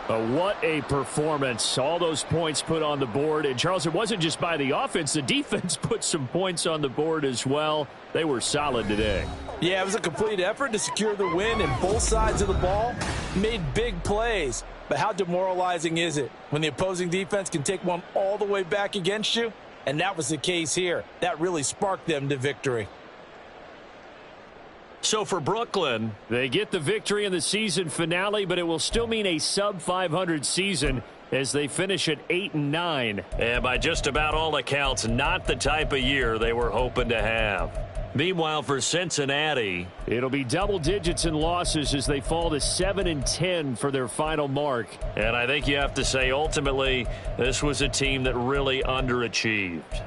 S1: But what a performance. All those points put on the board. And, Charles, it wasn't just by the offense. The defense put some points on the board as well. They were solid today.
S3: Yeah, it was a complete effort to secure the win, and both sides of the ball made big plays. But how demoralizing is it when the opposing defense can take one all the way back against you? And that was the case here. That really sparked them to victory.
S1: So for Brooklyn, they get the victory in the season finale, but it will still mean a sub-500 season as they finish at 8-9.
S6: And by just about all accounts, not the type of year they were hoping to have. Meanwhile, for Cincinnati,
S1: it'll be double digits in losses as they fall to 7-10 for their final mark.
S6: And I think you have to say, ultimately, this was a team that really underachieved.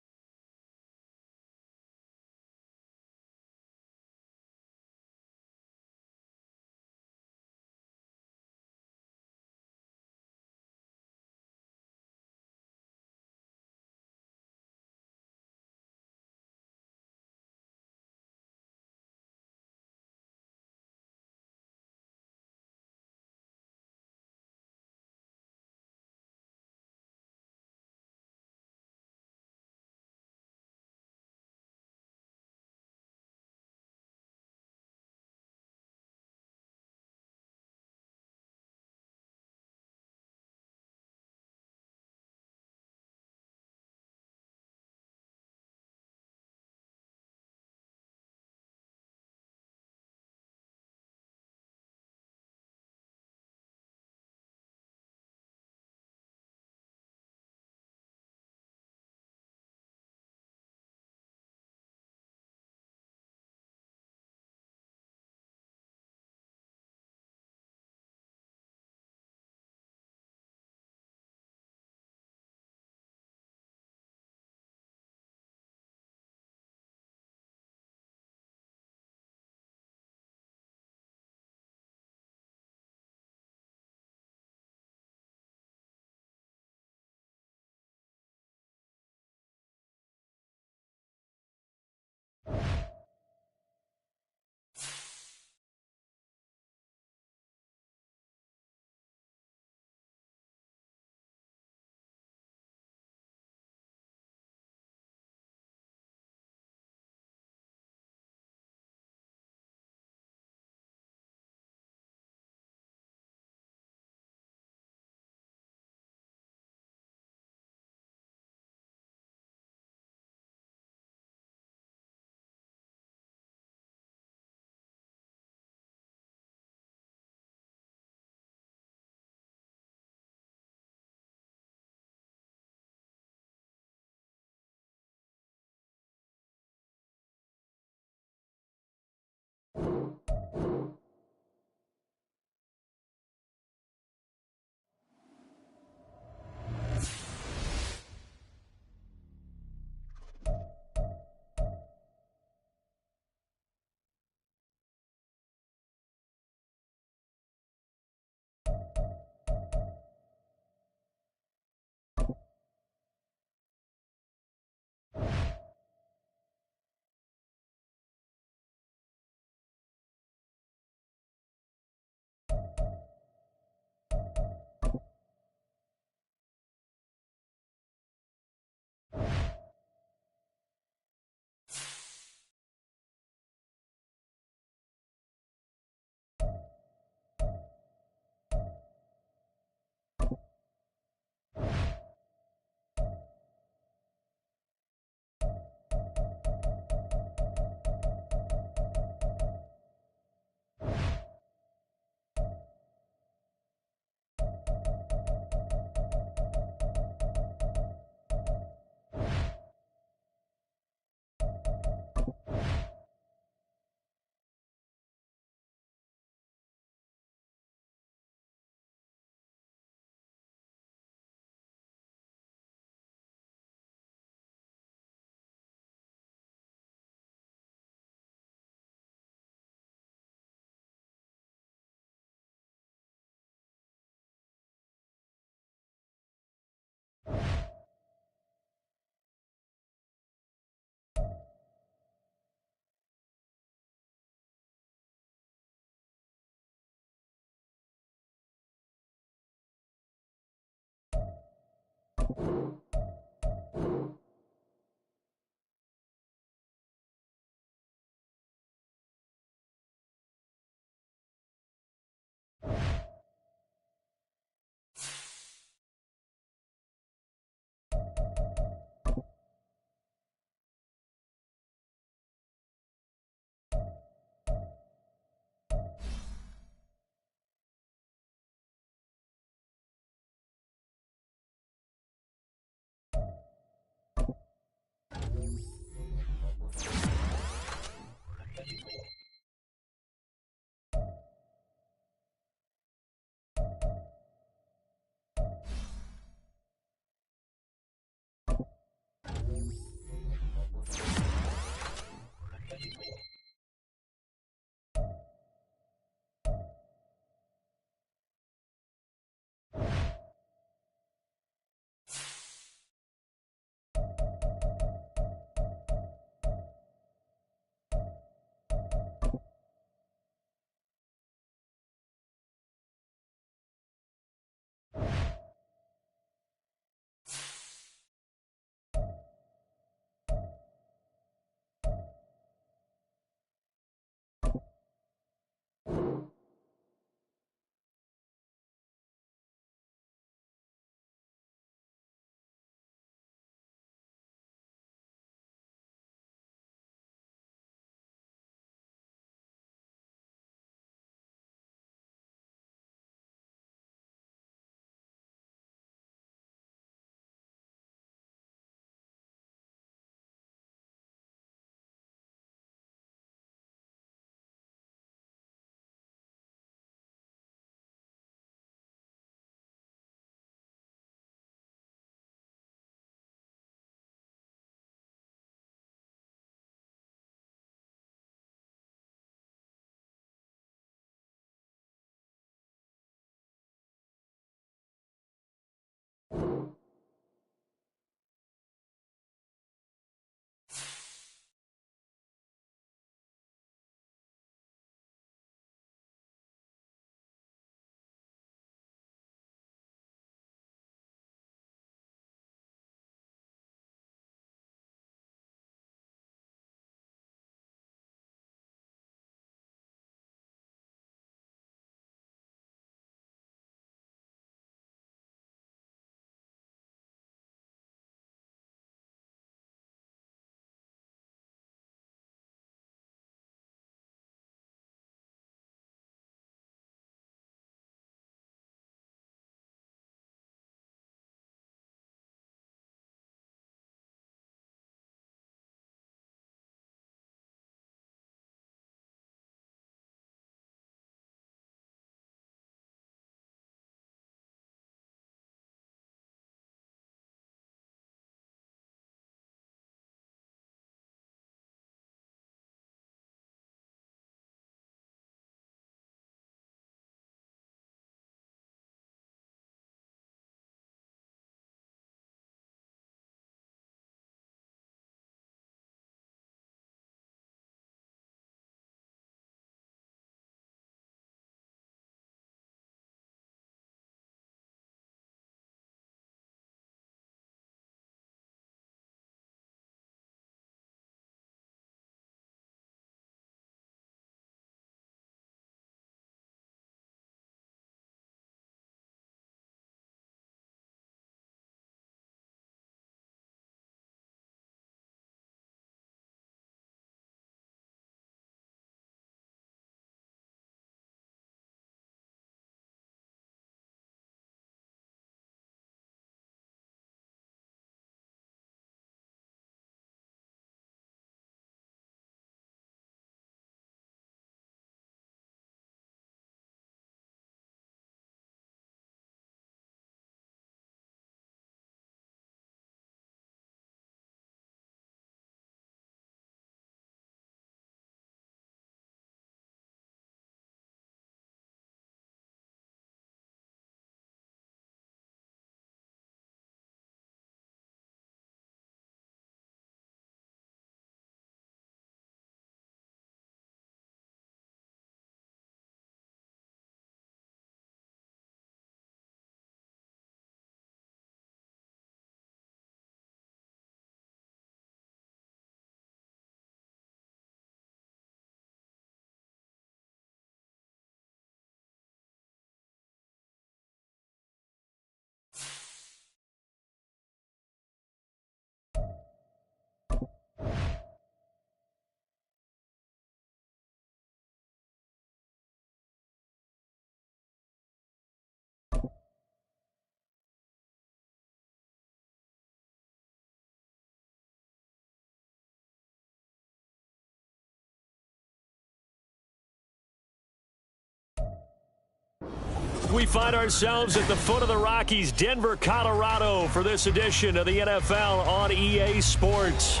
S6: we find ourselves at the foot of the Rockies, Denver, Colorado, for this edition of the NFL on EA Sports.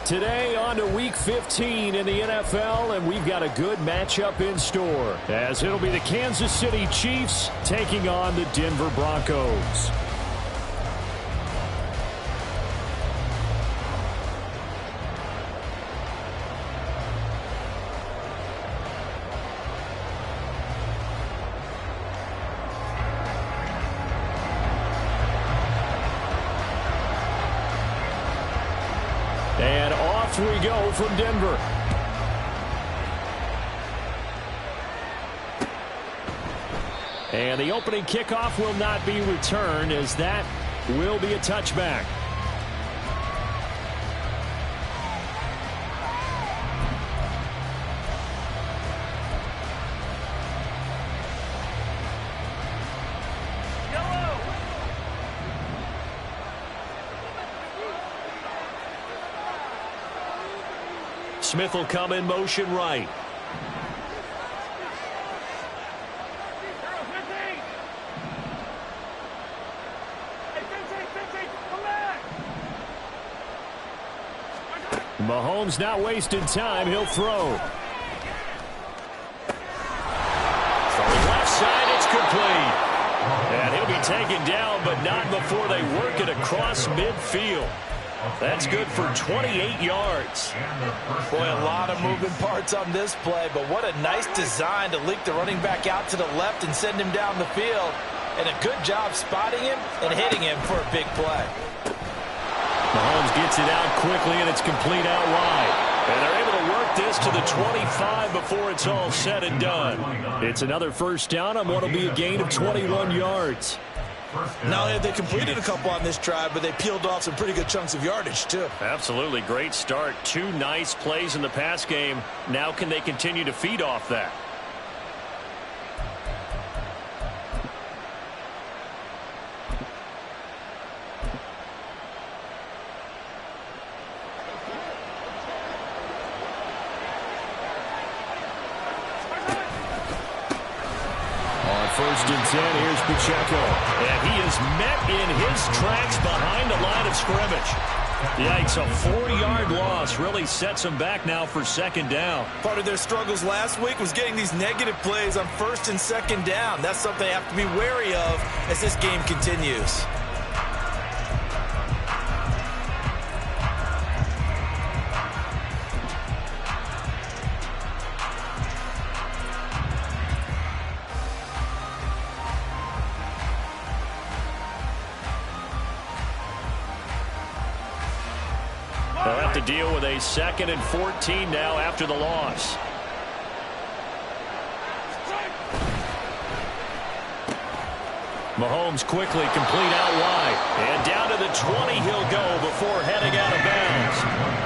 S6: Today on to Week 15 in the NFL, and we've got a good matchup in store, as it'll be the Kansas City Chiefs taking on the Denver Broncos. And off we go from Denver. And the opening kickoff will not be returned, as that will be a touchback. Smith will come in motion right. Mahomes not wasting time. He'll throw. From the left side, it's complete. And he'll be taken down, but not before they work it across midfield. That's good for 28 yards.
S3: Boy, a lot of moving parts on this play, but what a nice design to leak the running back out to the left and send him down the field. And a good job spotting him and hitting him for a big play.
S6: Mahomes gets it out quickly, and it's complete out wide. And they're able to work this to the 25 before it's all said and done. It's another first down on what will be a gain of 21 yards.
S3: Not only have they completed a couple on this drive, but they peeled off some pretty good chunks of yardage, too.
S6: Absolutely. Great start. Two nice plays in the pass game. Now can they continue to feed off that? First and 10, here's Pacheco. And he is met in his tracks behind the line of scrimmage. Yikes, a 4-yard loss really sets him back now for second down.
S3: Part of their struggles last week was getting these negative plays on first and second down. That's something they have to be wary of as this game continues.
S6: They'll have to deal with a 2nd and 14 now after the loss. Mahomes quickly complete out wide. And down to the 20 he'll go before heading out of bounds.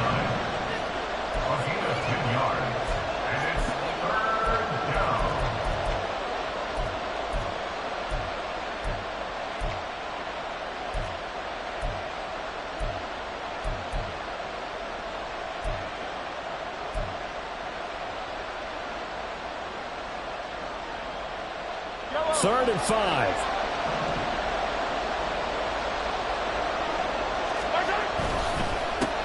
S6: Third and 5.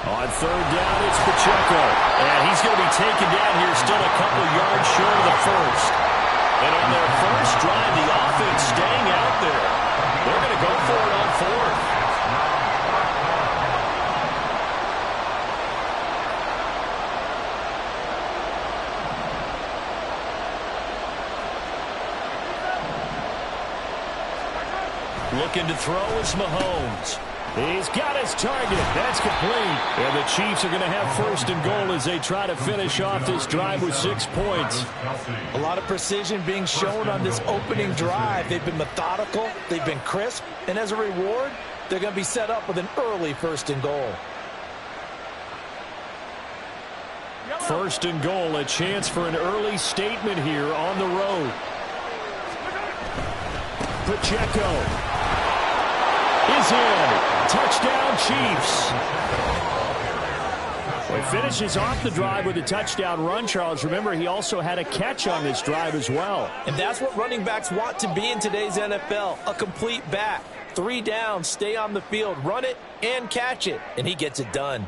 S6: On third down, it's Pacheco. And he's going to be taken down here, still a couple yards short of the first. And on their first drive, the offense staying out there. They're going to go for it on fourth. Looking to throw is Mahomes. He's got his target. That's complete. And the Chiefs are going to have first and goal as they try to finish off this drive with 6 points.
S3: A lot of precision being shown on this opening drive. They've been methodical. They've been crisp. And as a reward, they're going to be set up with an early first and goal.
S6: First and goal, a chance for an early statement here on the road. Pacheco is in. Touchdown, Chiefs. Well, he finishes off the drive with a touchdown run, Charles. Remember, he also had a catch on this drive as well.
S3: And that's what running backs want to be in today's NFL, a complete back. 3 down, stay on the field, run it and catch it, and he gets it done.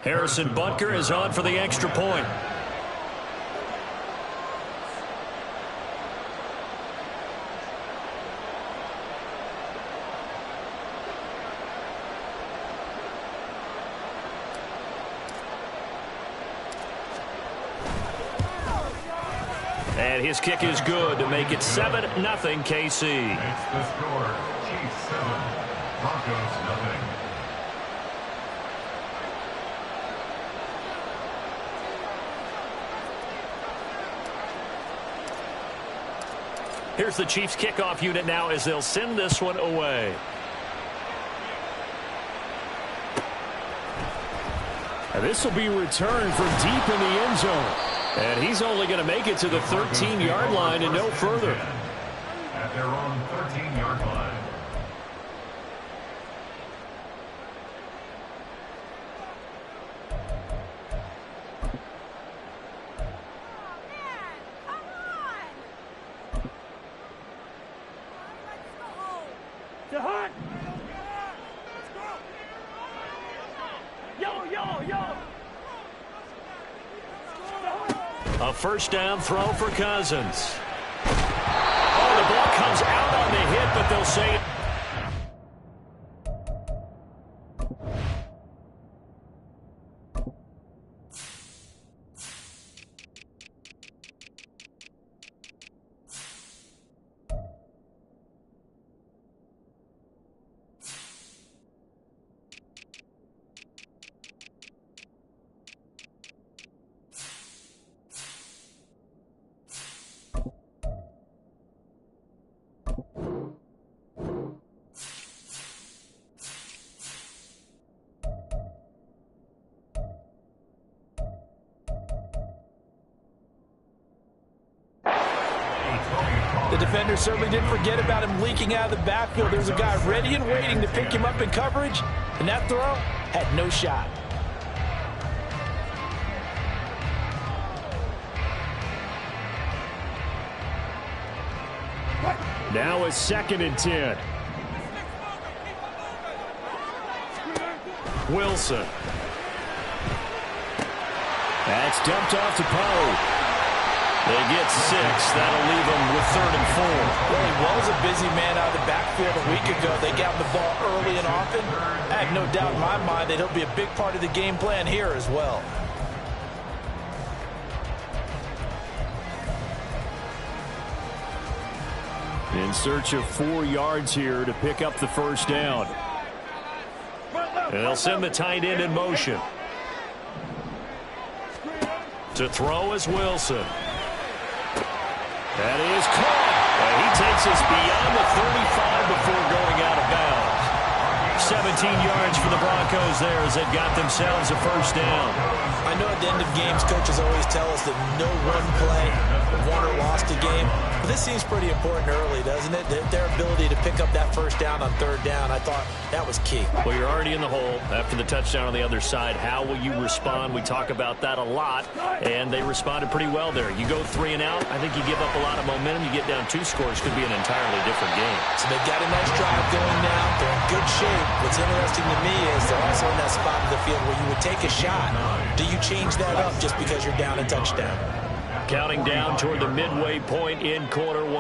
S6: Harrison Butker is on for the extra point. And his kick is good to make it 7-0 KC.
S4: It's the score. Chiefs 7, Broncos 0.
S6: Here's the Chiefs kickoff unit now as they'll send this one away. And this will be returned from deep in the end zone. And he's only going to make it to the 13-yard line and no further.
S4: At their own 13-yard line.
S6: A first down throw for Cousins. Oh, the ball comes out on the hit, but they'll say it.
S3: The defender certainly didn't forget about him leaking out of the backfield. There's a guy ready and waiting to pick him up in coverage, and that throw had no shot.
S6: Now it's 2nd and 10. Wilson. That's dumped off to Poe. They get 6. That'll leave them with 3rd and 4.
S3: Well, he was a busy man out of the backfield a week ago. They got the ball early and often. I have no doubt in my mind that he'll be a big part of the game plan here as well.
S6: In search of 4 yards here to pick up the first down. And they'll send the tight end in motion. To throw is Wilson. That is caught. And he takes us beyond the 35 before going out of bounds. 17 yards for the Broncos there as they've got themselves a first down.
S3: I know at the end of games, coaches always tell us that no one play won or lost a game. But this seems pretty important early, doesn't it? Their ability to pick up that first down on 3rd down, I thought that was key.
S6: Well, you're already in the hole after the touchdown on the other side. How will you respond? We talk about that a lot, and they responded pretty well there. You go 3 and out, I think you give up a lot of momentum. You get down 2 scores, could be an entirely different game.
S3: So they've got a nice drive going now. They're in good shape. What's interesting to me is they're also in that spot of the field where you would take a shot. Do you change that up just because you're down a touchdown?
S6: Counting down toward the midway point in quarter 1.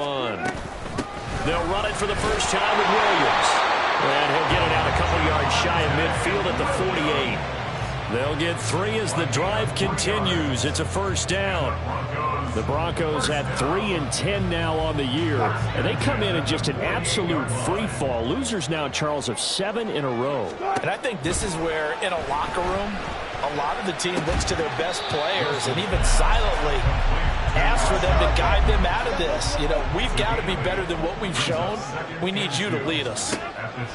S6: They'll run it for the first time with Williams. And he'll get it out a couple yards shy of midfield at the 48. They'll get 3 as the drive continues. It's a first down. The Broncos had 3 and 10 now on the year. And they come in just an absolute free fall. Losers now, Charles, of 7 in a row.
S3: And I think this is where, in a locker room, a lot of the team looks to their best players and even silently asks for them to guide them out of this. You know, we've got to be better than what we've shown. We need you to lead us.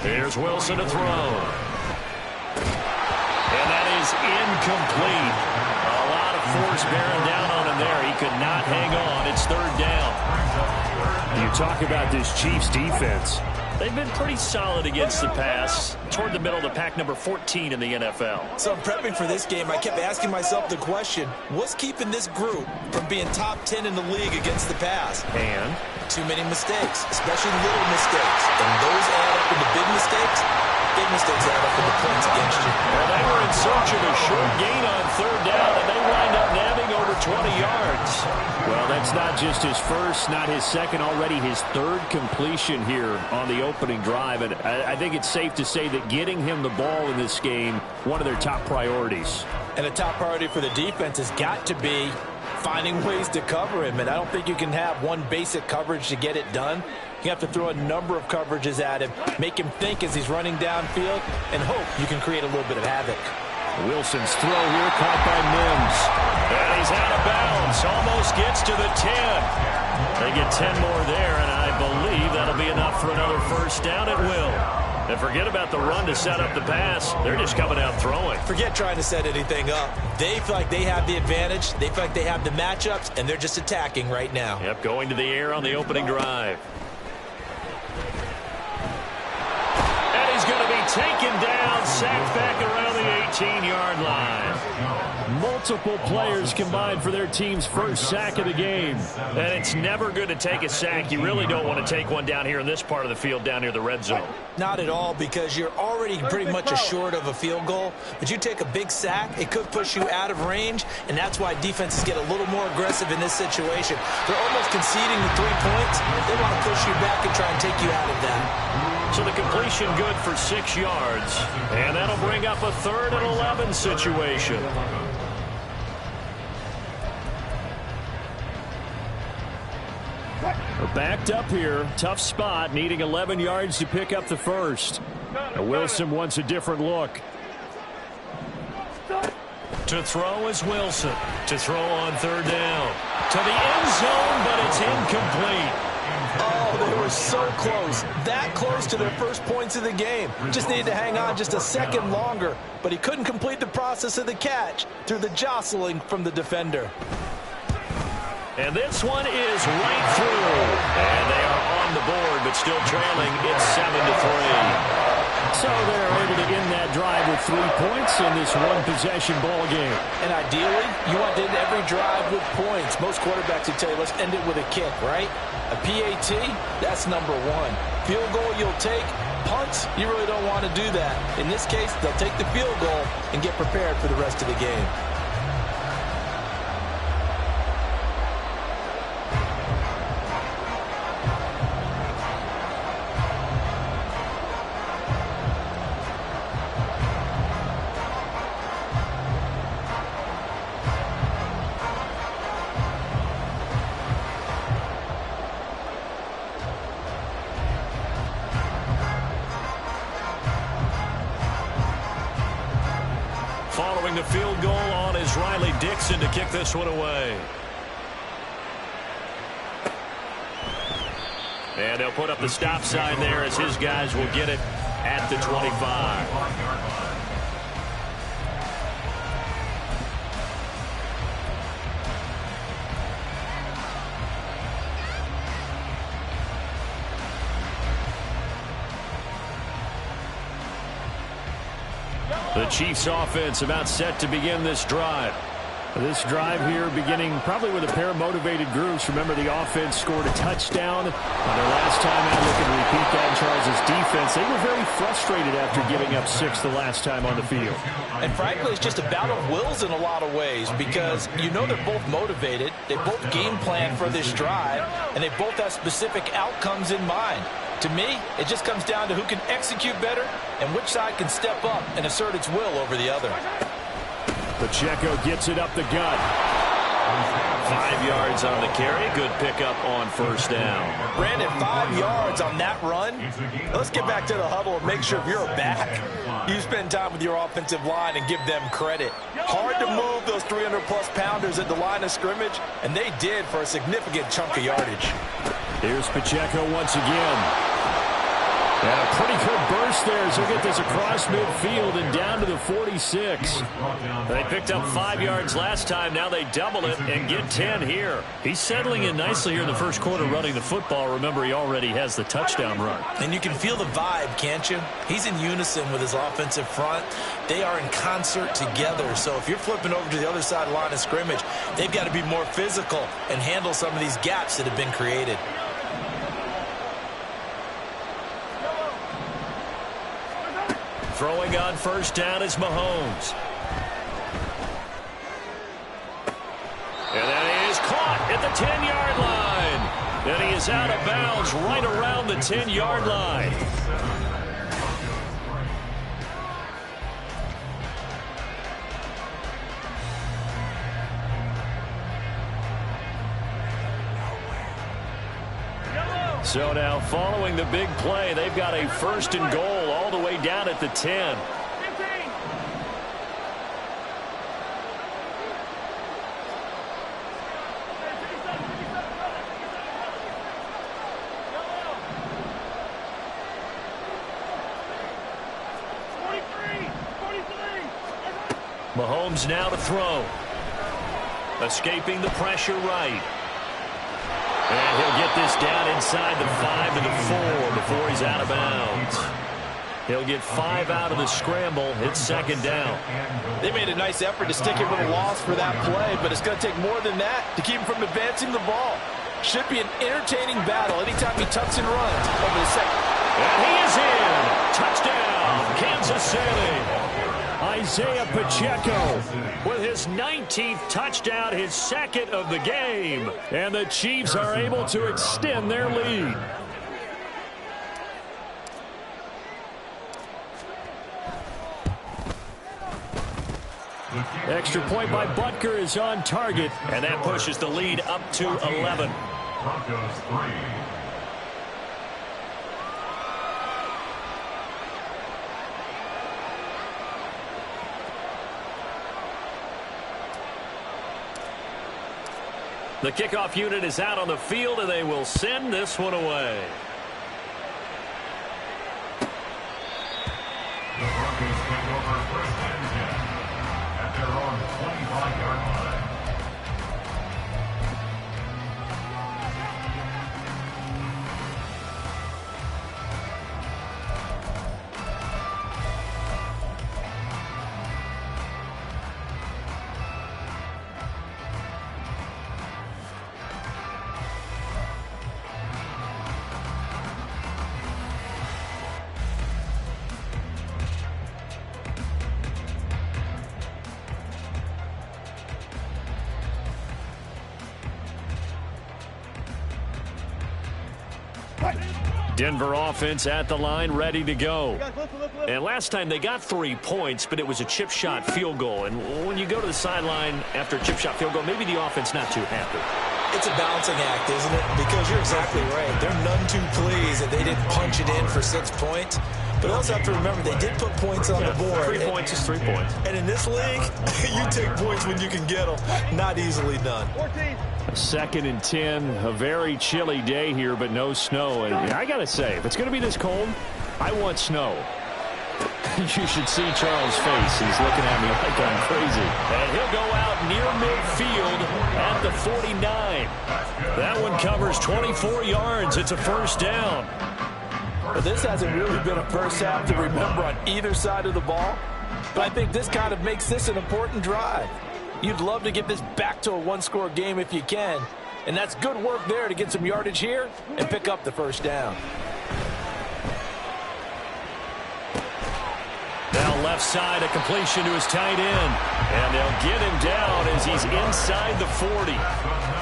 S6: Here's Wilson to throw. And that is incomplete. A lot of
S1: force bearing down on him there. He could not hang on. It's third down.
S6: You talk about this Chiefs defense.
S1: They've been pretty solid against the pass. Toward the middle of the pack, number 14 in the NFL.
S5: So I'm prepping for this game. I kept asking myself the question, what's keeping this group from being top 10 in the league against the pass?
S1: And
S5: too many mistakes, especially little mistakes. And those add up into big mistakes. Big mistakes add up into points against you.
S1: well, they were in search of a short gain on third down, and they wind up nabbing over 20 yards.
S6: Well, that's not just his first, not his second, already his third completion here on the opening drive. And I think it's safe to say that getting him the ball in this game, one of their top priorities.
S3: And a top priority for the defense has got to be finding ways to cover him. And I don't think you can have one basic coverage to get it done. You have to throw a number of coverages at him, make him think as he's running downfield, and hope you can create a little bit of havoc.
S6: Wilson's throw here caught by Mims.
S1: And he's out of bounds. Almost gets to the 10. They get 10 more there, and I believe that'll be enough for another first down at will. And forget about the run to set up the pass. They're just coming out throwing.
S5: Forget trying to set anything up. They feel like they have the advantage. They feel like they have the matchups, and they're just attacking right now.
S1: Yep, going to the air on the opening drive. And he's going to be taken down, sacked back around the 18-yard line.
S6: Multiple players combined for their team's first sack of the game.
S1: And it's never good to take a sack. You really don't want to take one down here in this part of the field, down near the red zone.
S5: Not at all, because you're already pretty much assured of a field goal. But you take a big sack, it could push you out of range, and that's why defenses get a little more aggressive in this situation. They're almost conceding the 3 points. They want to push you back and try and take you out of that.
S1: So the completion good for 6 yards. And that'll bring up a 3rd and 11 situation.
S6: Backed up here, tough spot, needing 11 yards to pick up the first. Wilson wants a different look.
S1: To throw is Wilson. To throw on 3rd down. To the end zone, but it's incomplete.
S3: Oh, they were so close. That close to their first points of the game. Just needed to hang on just a second longer. But he couldn't complete the process of the catch through the jostling from the defender.
S1: And this one is right through. And they are on the board, but still trailing. It's 7-3.
S6: So they're able to end that drive with 3 points in this one-possession ball game.
S3: And ideally, you want to end every drive with points. Most quarterbacks would tell you, let's end it with a kick, right? A PAT, that's number 1. Field goal you'll take. Punts, you really don't want to do that. In this case, they'll take the field goal and get prepared for the rest of the game.
S1: Following the field goal on is Riley Dixon to kick this one away. And they'll put up the stop sign there as his guys will get it at the 25. The Chiefs offense about set to begin this drive.
S6: This drive here beginning probably with a pair of motivated groups. Remember, the offense scored a touchdown on their last time out. Looking to repeat that in Charles' defense. They were very frustrated after giving up 6 the last time on the field.
S3: And frankly, it's just a bout of wills in a lot of ways, because you know they're both motivated. They both game plan for this drive, and they both have specific outcomes in mind. To me, it just comes down to who can execute better and which side can step up and assert its will over the other.
S6: Pacheco gets it up the gut.
S1: 5 yards on the carry. Good pickup on first down.
S3: Brandon, 5 yards on that run. Let's get back to the huddle and make sure if you're a back, you spend time with your offensive line and give them credit. Hard to move those 300-plus pounders at the line of scrimmage, and they did for a significant chunk of yardage.
S6: Here's Pacheco once again. And a pretty good burst there as he'll get this across midfield and down to the 46. They picked up 5 yards last time. Now they double it and get 10 here. He's settling in nicely here in the first quarter running the football. Remember, he already has the touchdown run.
S5: And you can feel the vibe, can't you? He's in unison with his offensive front. They are in concert together. So if you're flipping over to the other side of the line of scrimmage, they've got to be more physical and handle some of these gaps that have been created.
S6: Throwing on first down is Mahomes. And that is caught at the 10-yard line. And he is out of bounds right around the 10-yard line. So now following the big play, they've got a first and goal all the way down at the 10. Mahomes now to throw. Escaping the pressure right. And he'll get this down inside the 5 to the 4 before he's out of bounds. He'll get 5 out of the scramble. It's second down.
S3: They made a nice effort to stick him with a loss for that play, but it's going to take more than that to keep him from advancing the ball. Should be an entertaining battle anytime he tucks and runs over the second.
S6: And he is in. Touchdown, Kansas City. Isaiah Pacheco with his 19th touchdown, his second of the game. And the Chiefs are able to extend their lead. Extra point by Butker is on target, and that pushes the lead up to 11.
S4: Broncos 3.
S6: The kickoff unit is out on the field, and they will send this one away.
S4: The Broncos take over first and 10 at their own 25-yard line.
S6: Denver offense at the line, ready to go. And last time they got 3 points, but it was a chip shot field goal. And when you go to the sideline after a chip shot field goal, maybe the offense not too happy.
S5: It's a balancing act, isn't it? Because you're exactly right. They're none too pleased that they didn't punch it in for 6 points. But also have to remember, they did put points on the board.
S6: 3 points is 3 points.
S5: And in this league, you take points when you can get them. Not easily done.
S2: 14.
S6: Second and 10, a very chilly day here, but no snow. And I got to say, if it's going to be this cold, I want snow. You should see Charles' face. He's looking at me like I'm crazy. And he'll go out near midfield at the 49. That one covers 24 yards. It's a first down.
S3: But this hasn't really been a first half to remember on either side of the ball. But I think this kind of makes this an important drive. You'd love to get this back to a one-score game if you can. And that's good work there to get some yardage here and pick up the first down.
S6: Now left side, a completion to his tight end. And they'll get him down as he's inside the 40.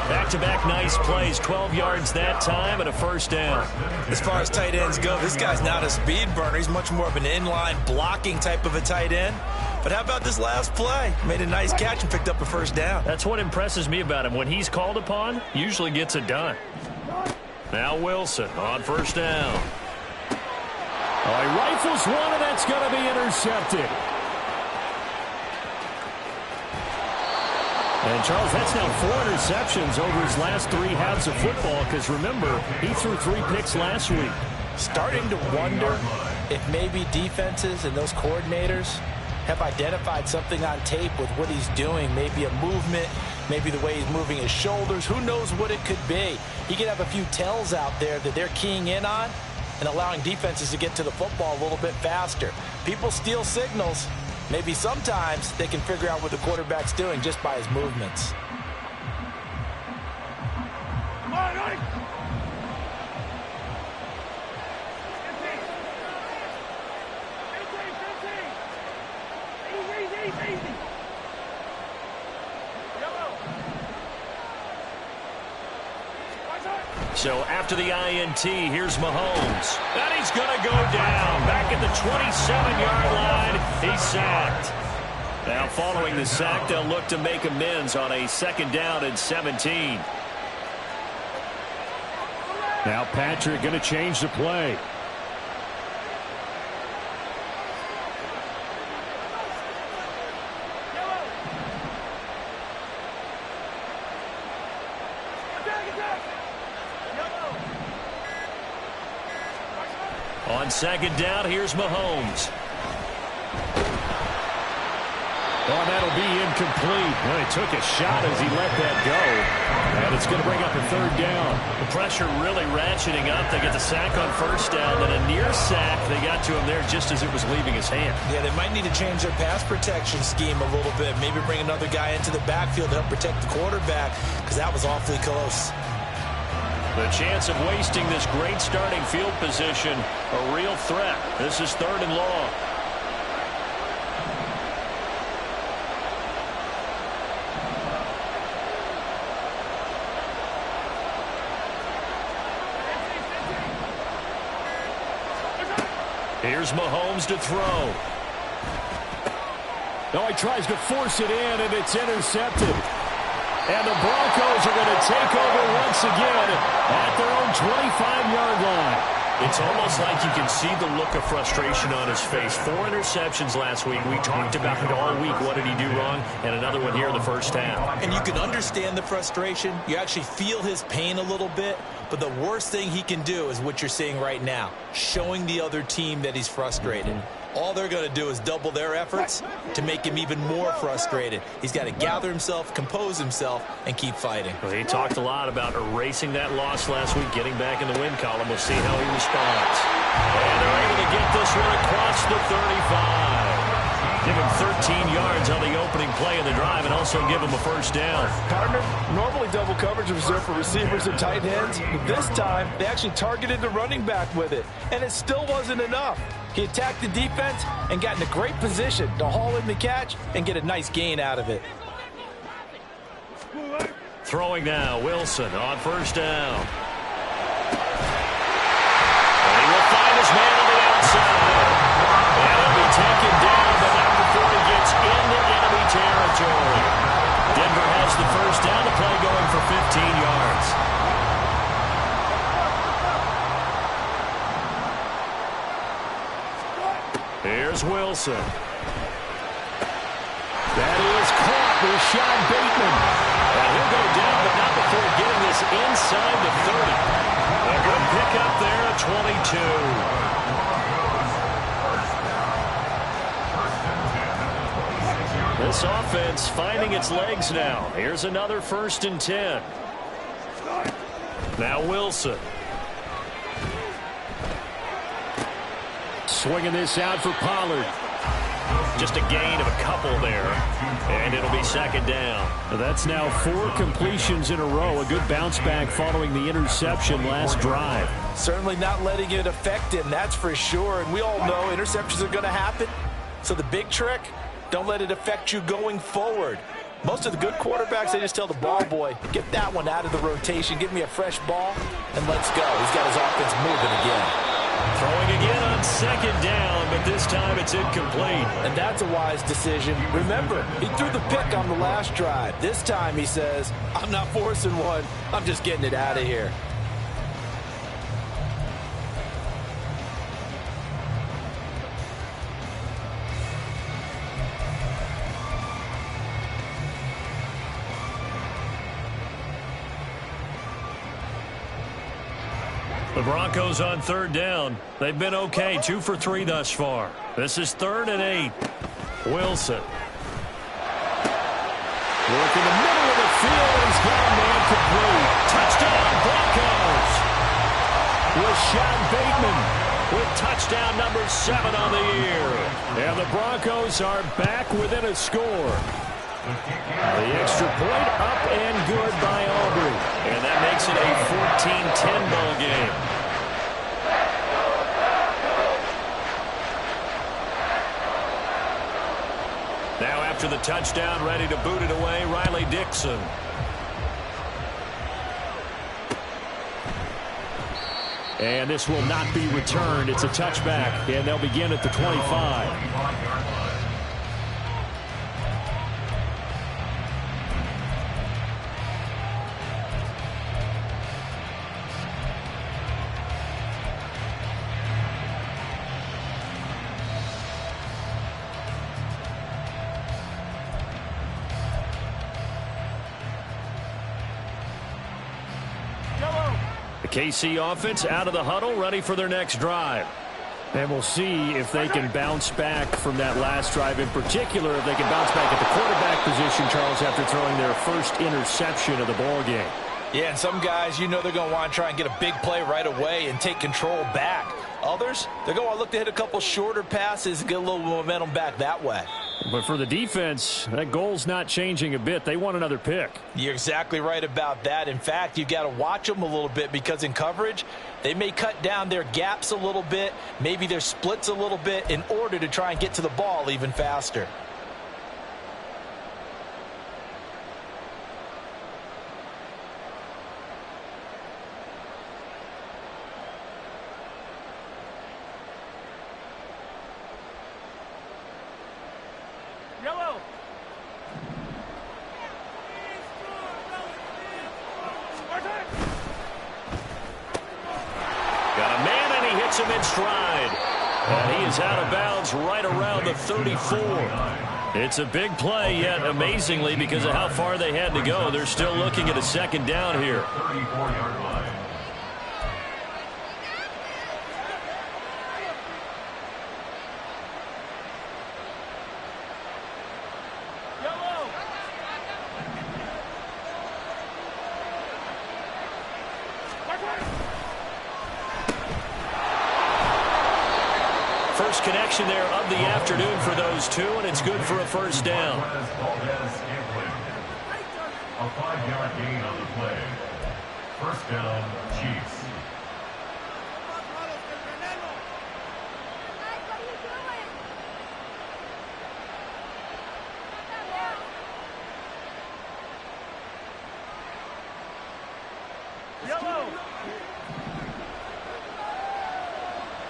S6: Back-to-back nice plays, 12 yards that time and a first down.
S5: As far as tight ends go, this guy's not a speed burner. He's much more of an inline blocking type of a tight end. But how about this last play? Made a nice catch and picked up a first down.
S6: That's what impresses me about him. When he's called upon, usually gets it done. Now Wilson on first down. Oh, he rifles one, and that's going to be intercepted. And, Charles, that's now 4 interceptions over his last 3 halves of football because, remember, he threw 3 picks last week.
S3: Starting to wonder if maybe defenses and those coordinators have identified something on tape with what he's doing. Maybe a movement, maybe the way he's moving his shoulders. Who knows what it could be? He could have a few tells out there that they're keying in on and allowing defenses to get to the football a little bit faster. People steal signals. Maybe sometimes they can figure out what the quarterback's doing just by his movements.
S6: So after the INT, here's Mahomes. And he's going to go down. Back at the 27-yard line, he's sacked. Now following the sack, they'll look to make amends on a 2nd down and 17.
S1: Now Patrick going to change the play.
S6: On 2nd down, here's Mahomes.
S1: Oh, that'll be incomplete. Well, he took a shot as he let that go. And it's going to bring up a 3rd down.
S6: The pressure really ratcheting up. They get the sack on 1st down, then a near sack. They got to him there just as it was leaving his hand.
S3: Yeah, they might need to change their pass protection scheme a little bit. Maybe bring another guy into the backfield to help protect the quarterback, because that was awfully close.
S6: The chance of wasting this great starting field position, a real threat. This is 3rd and long. Here's Mahomes to throw.
S1: No, he tries to force it in, and it's intercepted. And the Broncos are going to take over once again at their own 25-yard line.
S6: It's almost like you can see the look of frustration on his face. 4 interceptions last week. We talked about it all week. What did he do wrong? And another one here in the 1st half.
S3: And you can understand the frustration. You actually feel his pain a little bit. But the worst thing he can do is what you're seeing right now, showing the other team that he's frustrated. All they're going to do is double their efforts to make him even more frustrated. He's got to gather himself, compose himself, and keep fighting.
S6: Well, he talked a lot about erasing that loss last week, getting back in the win column. We'll see how he responds. And they're able to get this one across the 35. Give him 13 yards on the opening play of the drive and also give him a 1st down.
S7: Partner, normally double coverage is reserved for receivers and tight ends. But this time, they actually targeted the running back with it. And it still wasn't enough. He attacked the defense and got in a great position to haul in the catch and get a nice gain out of it.
S6: Throwing now, Wilson on 1st down. And he will find his man on the outside. And he'll be taken down, but not before he gets into enemy territory. Denver has the 1st down, the play going for 15 yards. Here's Wilson.
S1: That is caught with Sean Bateman.
S6: And he'll go down, but not before getting this inside the 30. A good pickup there at 22. This offense finding its legs now. Here's another 1st and 10. Now Wilson.
S1: Swinging this out for Pollard.
S6: Just a gain of a couple there. And it'll be 2nd down.
S1: That's now 4 completions in a row. A good bounce back following the interception last drive.
S3: Certainly not letting it affect him, that's for sure. And we all know interceptions are going to happen. So the big trick, don't let it affect you going forward. Most of the good quarterbacks, they just tell the ball boy, get that one out of the rotation, give me a fresh ball, and let's go. He's got his offense moving again.
S6: Throwing again on 2nd down, but this time it's incomplete.
S3: And that's a wise decision. Remember, he threw the pick on the last drive. This time he says, I'm not forcing one. I'm just getting it out of here.
S6: The Broncos on third down. They've been okay, 2 for 3 thus far. This is 3rd and 8. Wilson. Work in the middle of the field. He's got a man complete. Touchdown, Broncos. Rashad Bateman with touchdown number 7 on the year. And the Broncos are back within a score. The extra point up and good by Aubrey. And that makes it a 14-10 ball game. Now after the touchdown, ready to boot it away, Riley Dixon. And this will not be returned. It's a touchback, and they'll begin at the 25. KC offense out of the huddle, ready for their next drive. And we'll see if they can bounce back from that last drive. In particular, if they can bounce back at the quarterback position, Charles, after throwing their first interception of the ball game.
S3: Yeah, and some guys, you know they're going to want to try and get a big play right away and take control back. Others, they're going to look to hit a couple shorter passes and get a little momentum back that way.
S6: But for the defense, that goal's not changing a bit. They want another pick.
S3: You're exactly right about that. In fact, you've got to watch them a little bit because in coverage, they may cut down their gaps a little bit, maybe their splits a little bit in order to try and get to the ball even faster.
S6: Him in stride. And he is out of bounds right around the 34. It's a big play, yet amazingly, because of how far they had to go, they're still looking at a second down here.
S4: 34-yard line.
S6: First connection there of the afternoon for those two, and it's good for a first down.
S4: A 5-yard gain on the play. First down, Chiefs.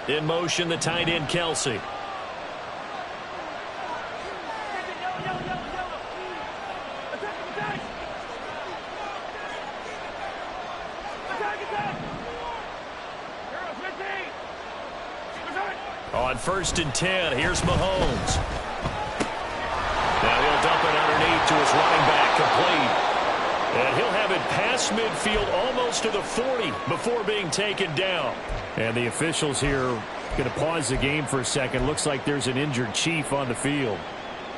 S6: In motion, the tight end, Kelsey. On 1st and 10, here's Mahomes. Now he'll dump it underneath to his running back, complete. And he'll have it past midfield almost to the 40 before being taken down. And the officials here going to pause the game for a second. Looks like there's an injured Chief on the field.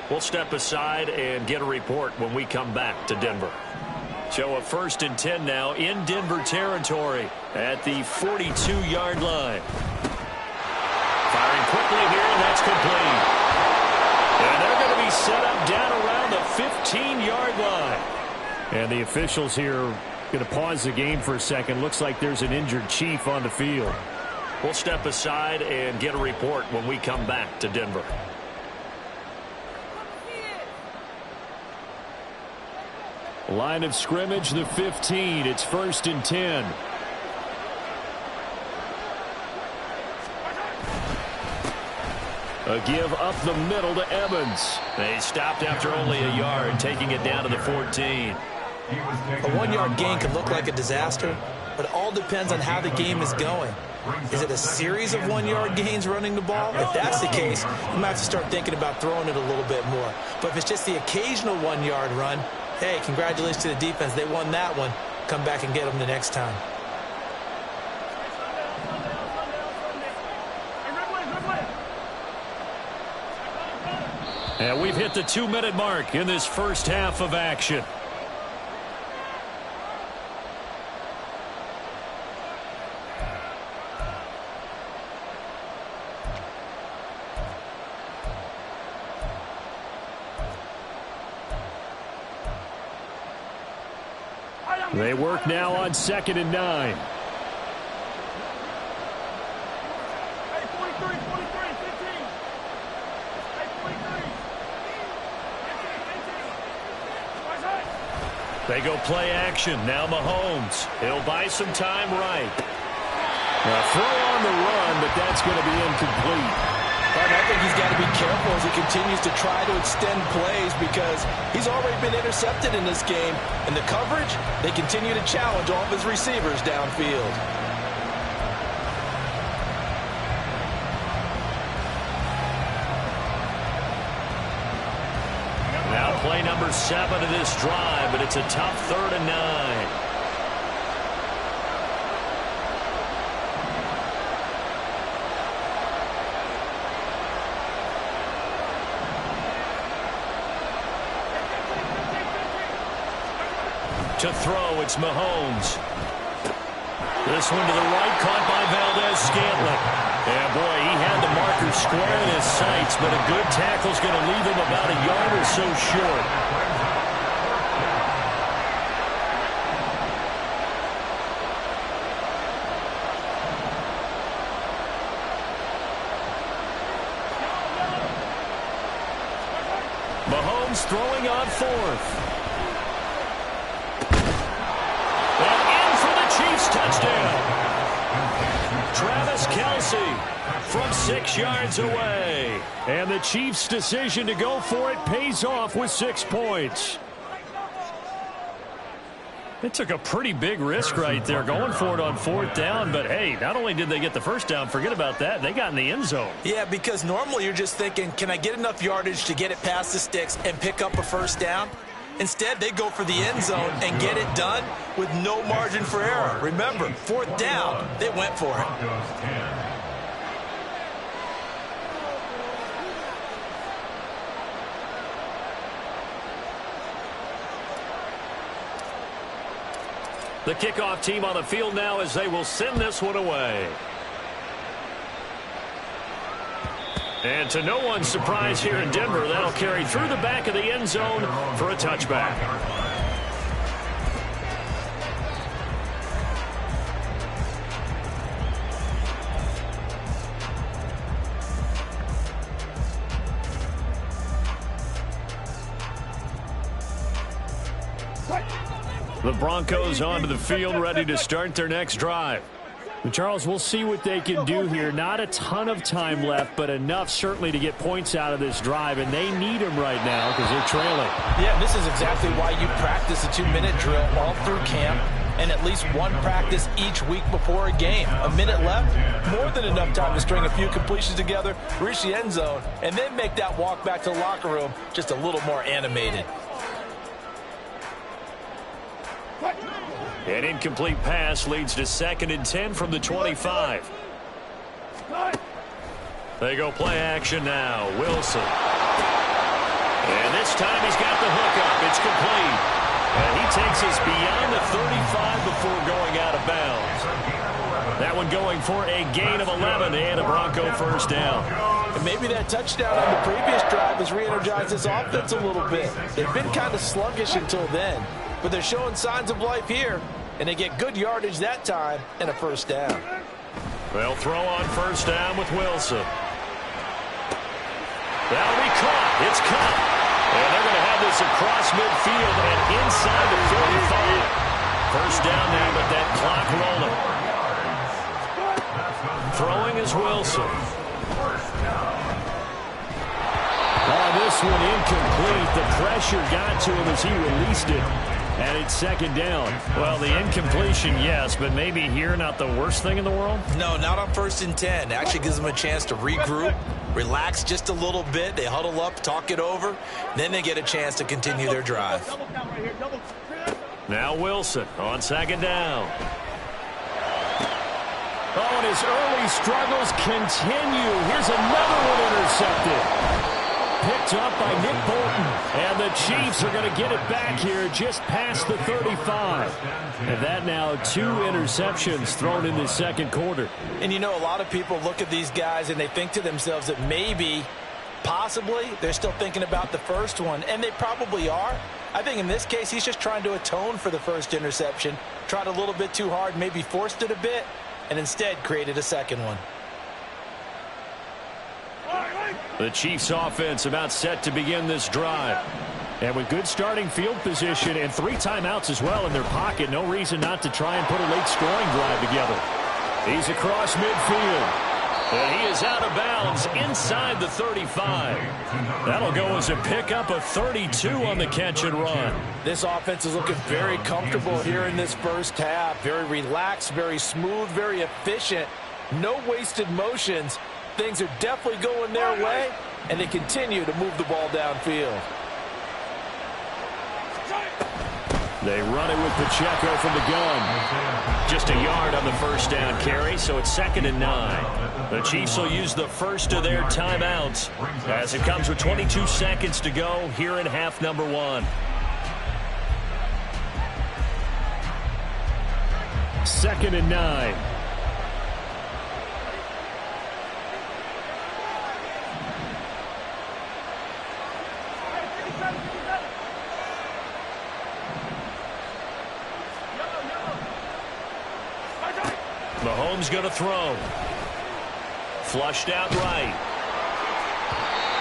S6: We'll step aside and get a report when we come back to Denver. So a 1st and 10 now in Denver territory at the 42-yard line. Firing quickly here, and that's complete. And they're going to be set up down around the 15-yard line. And the officials here going to pause the game for a second. Looks like there's an injured Chief on the field. We'll step aside and get a report when we come back to Denver. Line of scrimmage, the 15. It's 1st and 10. A give up the middle to Evans. They stopped after only a yard, taking it down to the 14.
S5: A 1-yard gain can look like a disaster, but it all depends on how the game is going. Is it a series of 1-yard gains running the ball? If that's the case, you might have to start thinking about throwing it a little bit more. But if it's just the occasional 1-yard run, hey, congratulations to the defense. They won that one. Come back and get them the next time.
S6: And we've hit the 2-minute mark in this first half of action. They work now on 2nd and 9. They go play action. Now Mahomes. He'll buy some time right. Now throw on the run, but that's going to be incomplete.
S3: I think he's got to be careful as he continues to try to extend plays because he's already been intercepted in this game. And the coverage, they continue to challenge all of his receivers downfield.
S6: Now play number 7 of this drive, but it's a tough 3rd and 9. To throw, it's Mahomes. This one to the right, caught by Valdez-Scantling. Yeah, boy, he had the marker square in his sights, but a good tackle's going to leave him about a yard or so short. Mahomes throwing on 4th. Chiefs touchdown. Travis Kelce from 6 yards away. And the Chiefs' decision to go for it pays off with 6 points. They took a pretty big risk right there going for it on 4th down. But, hey, not only did they get the first down, forget about that, they got in the end zone.
S5: Yeah, because normally you're just thinking, can I get enough yardage to get it past the sticks and pick up a first down? Instead, they go for the end zone and get it done with no margin for error. Remember, 4th down, they went for it.
S6: The kickoff team on the field now as they will send this one away. And to no one's surprise here in Denver, that'll carry through the back of the end zone for a touchback. The Broncos onto the field, ready to start their next drive. Charles, we'll see what they can do here. Not a ton of time left, but enough certainly to get points out of this drive, and they need them right now because they're trailing.
S3: Yeah, this is exactly why you practice a 2-minute drill all through camp and at least one practice each week before a game. A minute left, more than enough time to string a few completions together, reach the end zone, and then make that walk back to the locker room just a little more animated.
S6: An incomplete pass leads to 2nd and 10 from the 25. They go play action now. Wilson. And this time he's got the hookup. It's complete. And he takes us beyond the 35 before going out of bounds. That one going for a gain of 11 and a Bronco first down.
S3: And maybe that touchdown on the previous drive has re-energized this offense a little bit. They've been kind of sluggish until then, but they're showing signs of life here, and they get good yardage that time and a first down.
S6: They'll throw on first down with Wilson. That'll be caught. It's caught. And they're going to have this across midfield and inside the 45. First down now, but that clock rolling. Throwing is Wilson. This one incomplete. The pressure got to him as he released it. And it's 2nd down. Well, the incompletion, yes, but maybe here not the worst thing in the world?
S5: No, not on 1st and 10. Actually gives them a chance to regroup, relax just a little bit. They huddle up, talk it over. Then they get a chance to continue their drive.
S6: Now Wilson on 2nd down. Oh, and his early struggles continue. Here's another one intercepted. picked up by Nick Bolton. And the Chiefs are going to get it back here just past the 35. And that now 2 interceptions thrown in the second quarter.
S3: And you know, a lot of people look at these guys and they think to themselves that maybe, possibly, they're still thinking about the first one. And they probably are. I think in this case, he's just trying to atone for the first interception. Tried a little bit too hard, maybe forced it a bit, and instead created a second one.
S6: The Chiefs offense about set to begin this drive. And with good starting field position and 3 timeouts as well in their pocket, no reason not to try and put a late scoring drive together. He's across midfield. And he is out of bounds inside the 35. That'll go as a pickup of 32 on the catch and run.
S3: This offense is looking very comfortable here in this first half. Very relaxed, very smooth, very efficient. No wasted motions. Things are definitely going their way, and they continue to move the ball downfield.
S6: They run it with Pacheco from the gun. Just a yard on the first down carry, so it's 2nd and 9. The Chiefs will use the first of their timeouts as it comes with 22 seconds to go here in half number 1. 2nd and 9. Mahomes going to throw. Flushed out right.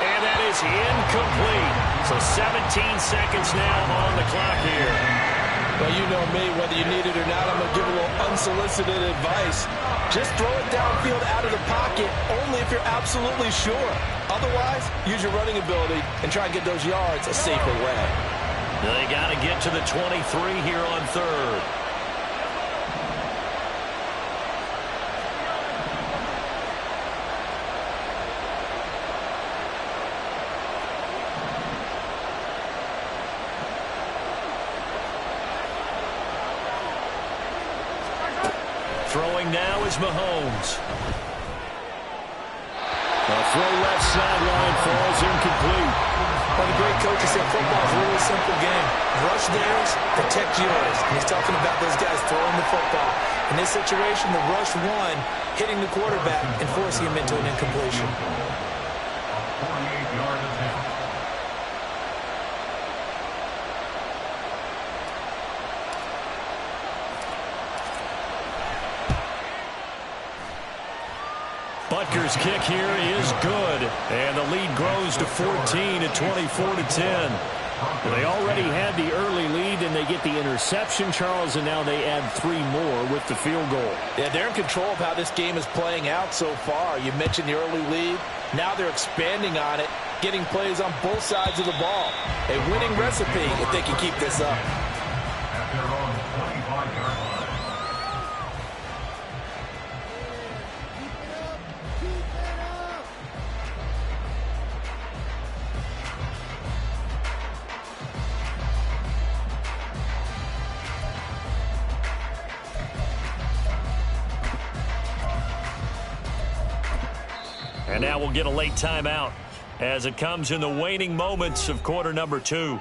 S6: And that is incomplete. So 17 seconds now on the clock here.
S3: Well, you know me, whether you need it or not, I'm going to give a little unsolicited advice. Just throw it downfield out of the pocket, only if you're absolutely sure. Otherwise, use your running ability and try and get those yards a safer way.
S6: They got to get to the 23 here on 3rd. Throwing now is Mahomes. The throw left sideline falls incomplete.
S5: Well, the great coach has said football is a really simple game. Rush theirs, protect yours. And he's talking about those guys throwing the football. In this situation, the rush one, hitting the quarterback and forcing him into an incompletion.
S4: 48-yard attempt.
S6: Butker's kick here is good, and the lead grows to 14 at 24-10. They already had the early lead, and they get the interception, Charles, and now they add 3 more with the field goal.
S3: Yeah, they're in control of how this game is playing out so far. You mentioned the early lead. Now they're expanding on it, getting plays on both sides of the ball. A winning recipe if they can keep this up.
S4: At their own 25-yard line.
S6: And now we'll get a late timeout as it comes in the waning moments of quarter number 2.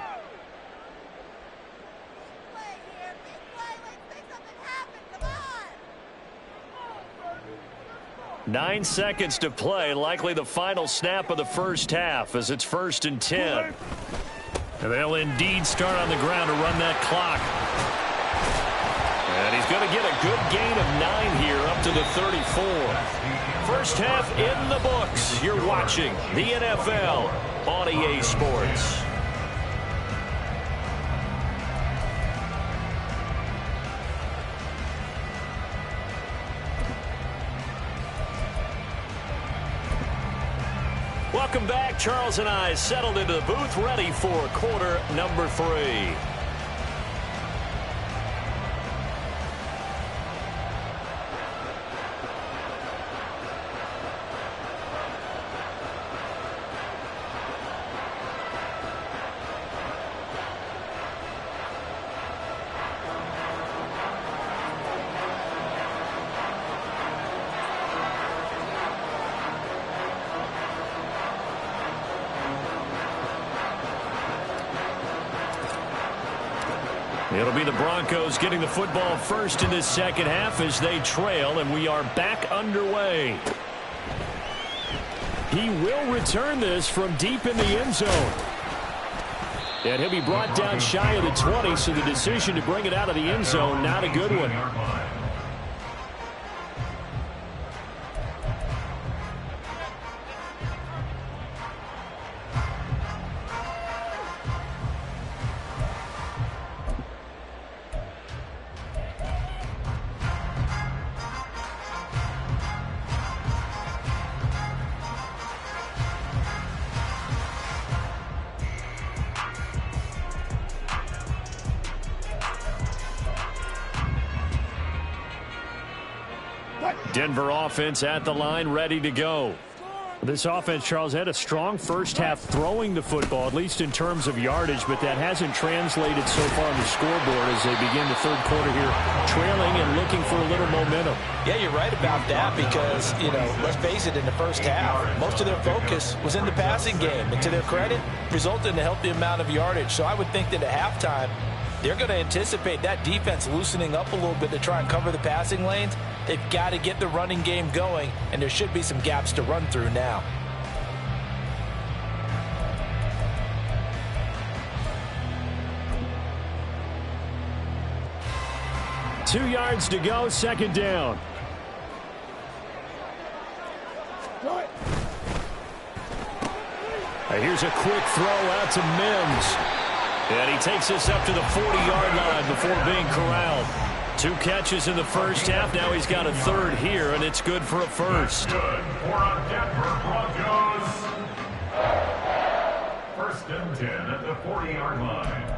S6: Nine seconds to play, likely the final snap of the first half as it's 1st and 10. And they'll indeed start on the ground to run that clock. And he's going to get a good gain of 9 here up to the 34. First half in the books. You're watching the NFL on EA Sports. Welcome back. Charles and I settled into the booth, ready for quarter number 3. It'll be the Broncos getting the football first in this second half as they trail, and we are back underway. He will return this from deep in the end zone. And he'll be brought down shy of the 20, so the decision to bring it out of the end zone, not a good one. Denver offense at the line, ready to go. This offense, Charles, had a strong first half throwing the football, at least in terms of yardage, but that hasn't translated so far on the scoreboard as they begin the third quarter here, trailing and looking for a little momentum.
S3: Yeah, you're right about that because, let's face it, in the first half, most of their focus was in the passing game. And to their credit, resulted in a healthy amount of yardage. So I would think that at halftime, they're going to anticipate that defense loosening up a little bit to try and cover the passing lanes. They've got to get the running game going, and there should be some gaps to run through now.
S6: Two yards to go, second down. Here's a quick throw out to Mims. And he takes us up to the 40-yard line before being corralled. 2 catches in the first half. Now he's got a third here, and it's good for a first.
S4: Good for a Denver Broncos. First and 10 at the 40-yard line.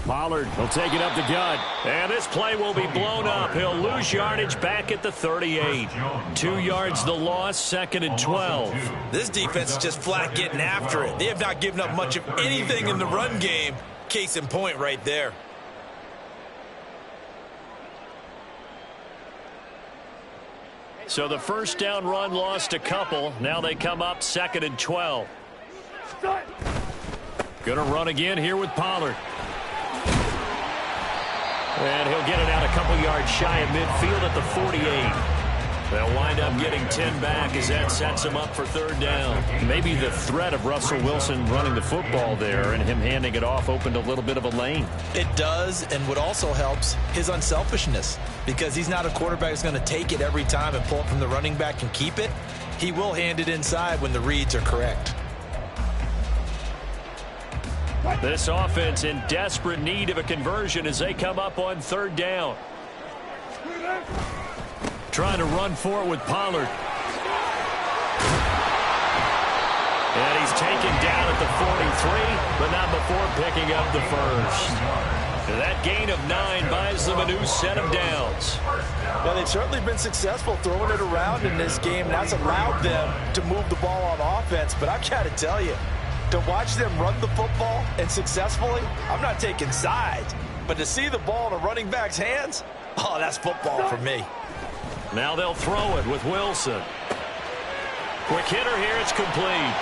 S6: Pollard will take it up the gut. And this play will be blown up. He'll lose yardage back at the 38. 2 yards the loss, second and 12.
S5: This defense is just flat getting after it. They have not given up much of anything in the run game. Case in point right there.
S6: So the first down run lost a couple. Now they come up second and 12. Gonna run again here with Pollard. And he'll get it out a couple yards shy of midfield at the 48. They'll wind up getting 10 back as that sets him up for third down. Maybe the threat of Russell Wilson running the football there and him handing it off opened a little bit of a lane.
S5: It does, and what also helps, his unselfishness. Because he's not a quarterback who's going to take it every time and pull it from the running back and keep it. He will hand it inside when the reads are correct.
S6: This offense in desperate need of a conversion as they come up on third down. Trying to run for it with Pollard. And he's taken down at the 43, but not before picking up the first. And that gain of 9 buys them a new set of downs.
S3: Well, they've certainly been successful throwing it around in this game. That's allowed them to move the ball on offense. But I've got to tell you, to watch them run the football and successfully, I'm not taking sides. But to see the ball in a running back's hands, oh, that's football for me.
S6: Now they'll throw it with Wilson. Quick hitter here, it's complete.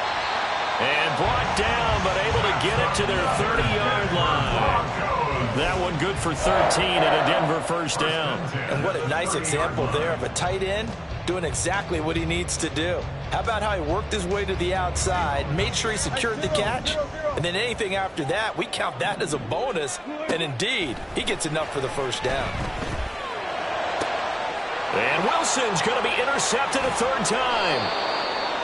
S6: And brought down, but able to get it to their 30-yard line. That one good for 13 and a Denver first down.
S3: And what a nice example there of a tight end doing exactly what he needs to do. How about how he worked his way to the outside, made sure he secured the catch, and then anything after that, we count that as a bonus. And indeed, he gets enough for the first down.
S6: And Wilson's going to be intercepted a third time.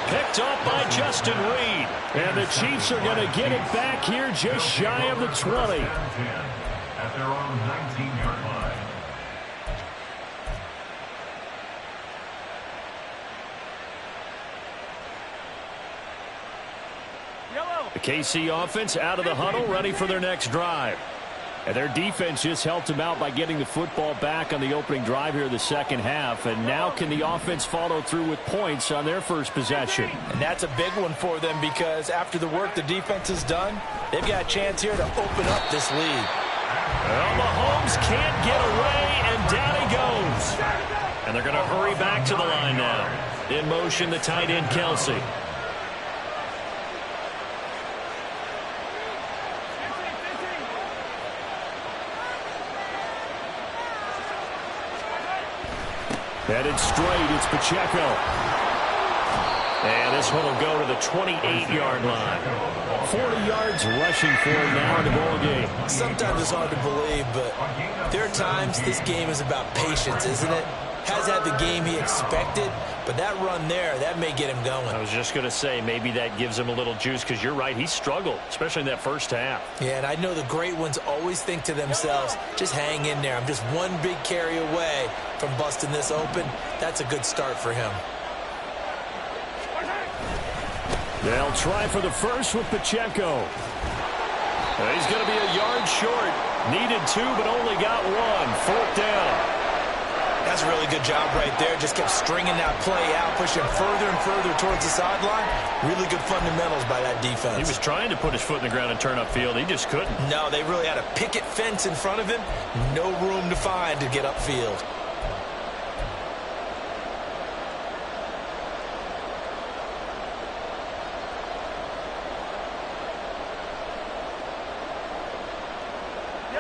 S6: Picked off by Justin Reed. And the Chiefs are going to get it back here just shy of the 20.
S4: At their own 19-yard line.
S6: The KC offense out of the huddle, ready for their next drive. And their defense just helped them out by getting the football back on the opening drive here in the second half. And now can the offense follow through with points on their first possession?
S3: And that's a big one for them because after the work the defense has done, they've got a chance here to open up this lead.
S6: Well, Mahomes can't get away, and down he goes. And they're going to hurry back to the line now. In motion, the tight end, Kelsey. Headed straight, it's Pacheco. And this one will go to the 28-yard line. 40 yards rushing for him now in the ball game.
S5: Sometimes it's hard to believe, but there are times this game is about patience, isn't it? Has had the game he expected, but that run there, that may get him going.
S6: I was just going to say, maybe that gives him a little juice, because you're right, he struggled, especially in that first half.
S5: Yeah, and I know the great ones always think to themselves, just hang in there. I'm just one big carry away from busting this open. That's a good start for him.
S6: They'll try for the first with Pacheco. He's going to be a yard short. Needed 2, but only got 1. 4th down.
S5: That's a really good job right there. Just kept stringing that play out, pushing further and further towards the sideline. Really good fundamentals by that defense.
S6: He was trying to put his foot in the ground and turn upfield. He just couldn't.
S5: No, they really had a picket fence in front of him. No room to find to get upfield.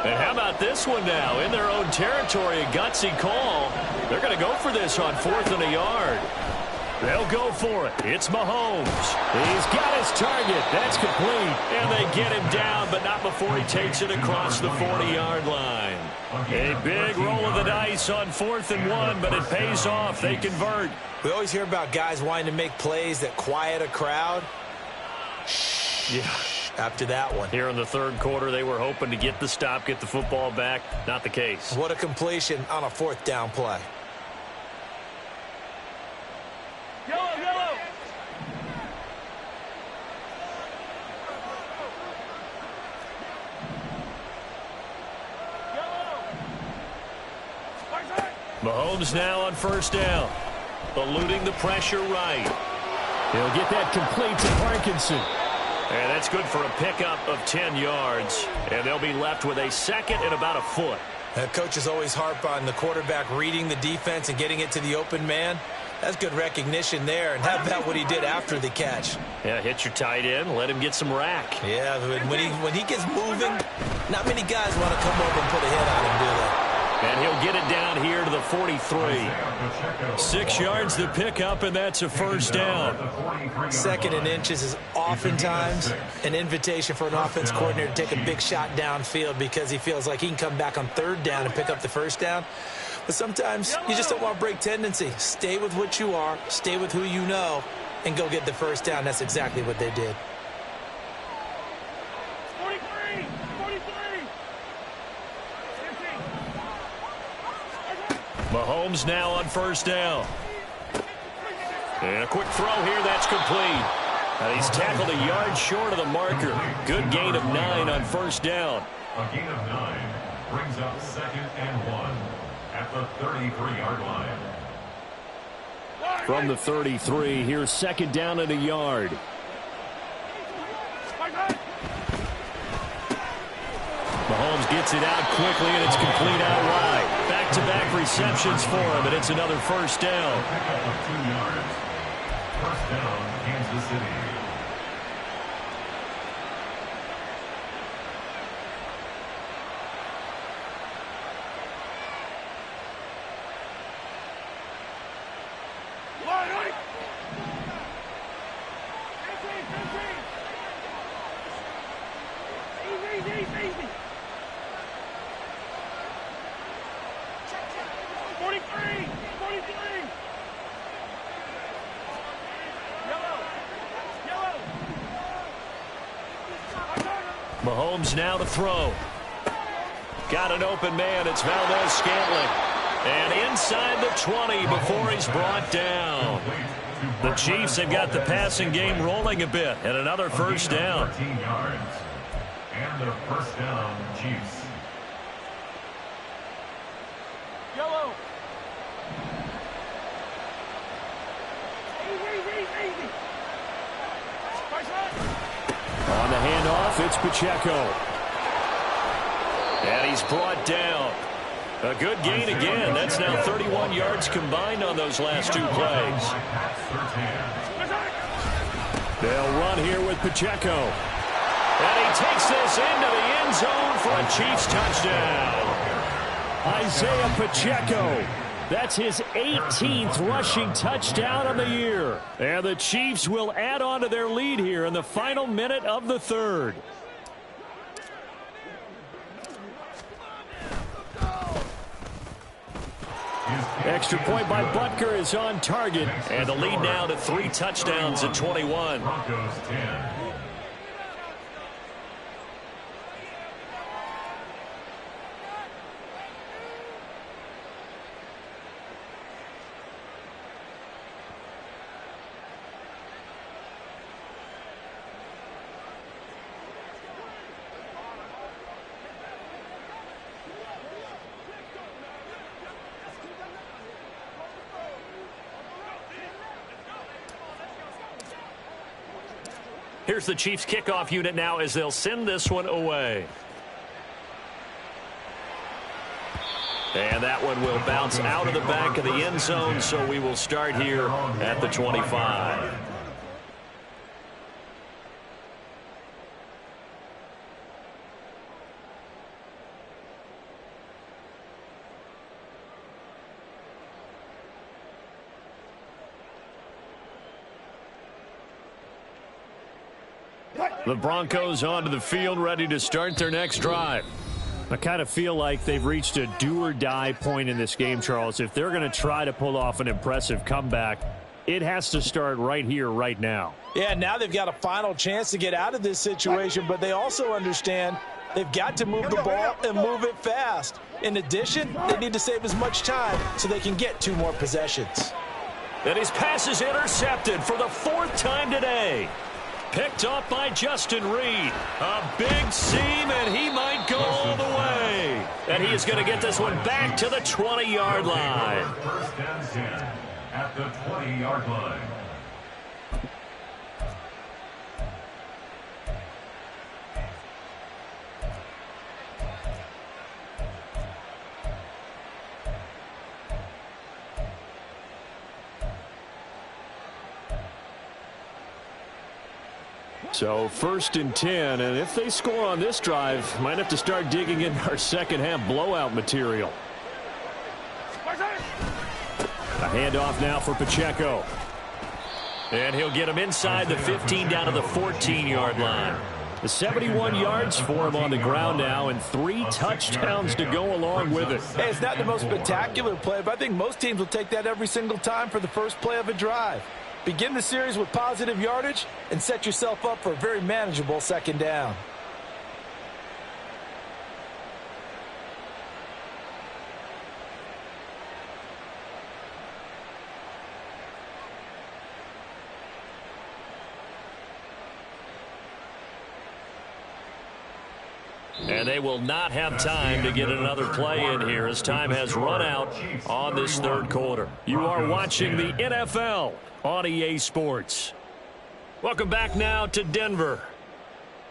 S6: And how about this one now? In their own territory, a gutsy call. They're going to go for this on 4th and a yard. They'll go for it. It's Mahomes. He's got his target. That's complete. And they get him down, but not before he takes it across the 40-yard line. A big roll of the dice on 4th and 1, but it pays off. They convert.
S5: We always hear about guys wanting to make plays that quiet a crowd.
S6: Yeah.
S5: After that one.
S6: Here in the 3rd quarter, they were hoping to get the stop, get the football back. Not the case.
S5: What a completion on a 4th down play.
S2: Yellow, yellow.
S6: Mahomes now on 1st down. Eluding the pressure right. He'll get that complete to Parkinson. And that's good for a pickup of 10 yards. And they'll be left with a 2nd and about a foot.
S5: Coaches always harp on the quarterback reading the defense and getting it to the open man. That's good recognition there. And how about what he did after the catch?
S6: Yeah, hit your tight end, let him get some rack.
S5: Yeah, when he gets moving, not many guys want to come over and put a hit on him, do they?
S6: And he'll get it down here to the 43. 6 yards to pick up, and that's a 1st down.
S5: 2nd and inches is oftentimes an invitation for an offense coordinator to take a big shot downfield because he feels like he can come back on 3rd down and pick up the 1st down. But sometimes you just don't want to break tendency. Stay with what you are, stay with who you know, and go get the 1st down. That's exactly what they did.
S2: 43, 43.
S6: Mahomes now on 1st down. And a quick throw here, that's complete. He's tackled a yard short of the marker. Good gain of 9 on 1st down.
S4: A gain of 9 brings up 2nd and 1 at the 33-yard line.
S6: From the 33, here's 2nd down and a yard. Mahomes gets it out quickly, and it's complete out wide. Back-to-back receptions for him, and it's another 1st down.
S4: Pickup of 2 yards. 1st down, Kansas City.
S2: Easy. 43. Yellow.
S6: Mahomes now to throw. Got an open man. It's Valdez-Scantling. And inside the 20 before he's brought down. The Chiefs have got the passing game rolling a bit. And another 1st down.
S4: 13 yards. And the 1st down, Chiefs.
S2: Yellow. Easy.
S6: On the handoff, it's Pacheco. And he's brought down. A good gain again. That's now 31 yards combined on those last two plays. They'll run here with Pacheco. And he takes this into the end zone for a Chiefs touchdown. Isaiah Pacheco. That's his 18th rushing touchdown of the year. And the Chiefs will add on to their lead here in the final minute of the third. Extra point by Butker is on target. And the lead now to 3 touchdowns at 21.
S4: Broncos 10.
S6: Here's the Chiefs kickoff unit now as they'll send this one away. And that one will bounce out of the back of the end zone, so we will start here at the 25. The Broncos onto the field, ready to start their next drive. I kind of feel like they've reached a do-or-die point in this game, Charles. If they're going to try to pull off an impressive comeback, it has to start right here, right now.
S3: Yeah, now they've got a final chance to get out of this situation, but they also understand they've got to move the ball and move it fast. In addition, they need to save as much time so they can get 2 more possessions.
S6: And his pass is intercepted for the 4th time today. Picked up by Justin Reed. A big seam, and he might go all the way. And he is going to get this one back to the 20-yard line.
S4: First and 10 at the 20-yard line.
S6: So 1st and 10, and if they score on this drive, might have to start digging in our second-half blowout material. A handoff now for Pacheco. And he'll get him inside the 15 down to the 14-yard line. The 71 yards for him on the ground now, and 3 touchdowns to go along with it.
S3: Hey, it's not the most spectacular play, but I think most teams will take that every single time for the first play of a drive. Begin the series with positive yardage and set yourself up for a very manageable second down.
S6: And they will not have time to get another play in here as time has run out on this third quarter. You are watching the NFL on EA Sports. Welcome back now to Denver.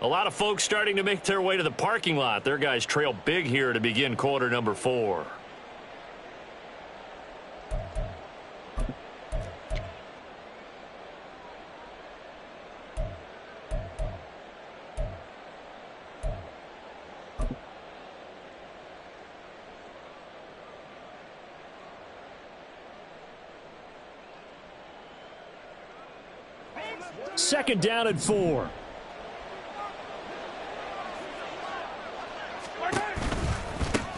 S6: A lot of folks starting to make their way to the parking lot. Their guys trail big here to begin quarter number 4. Second down and 4.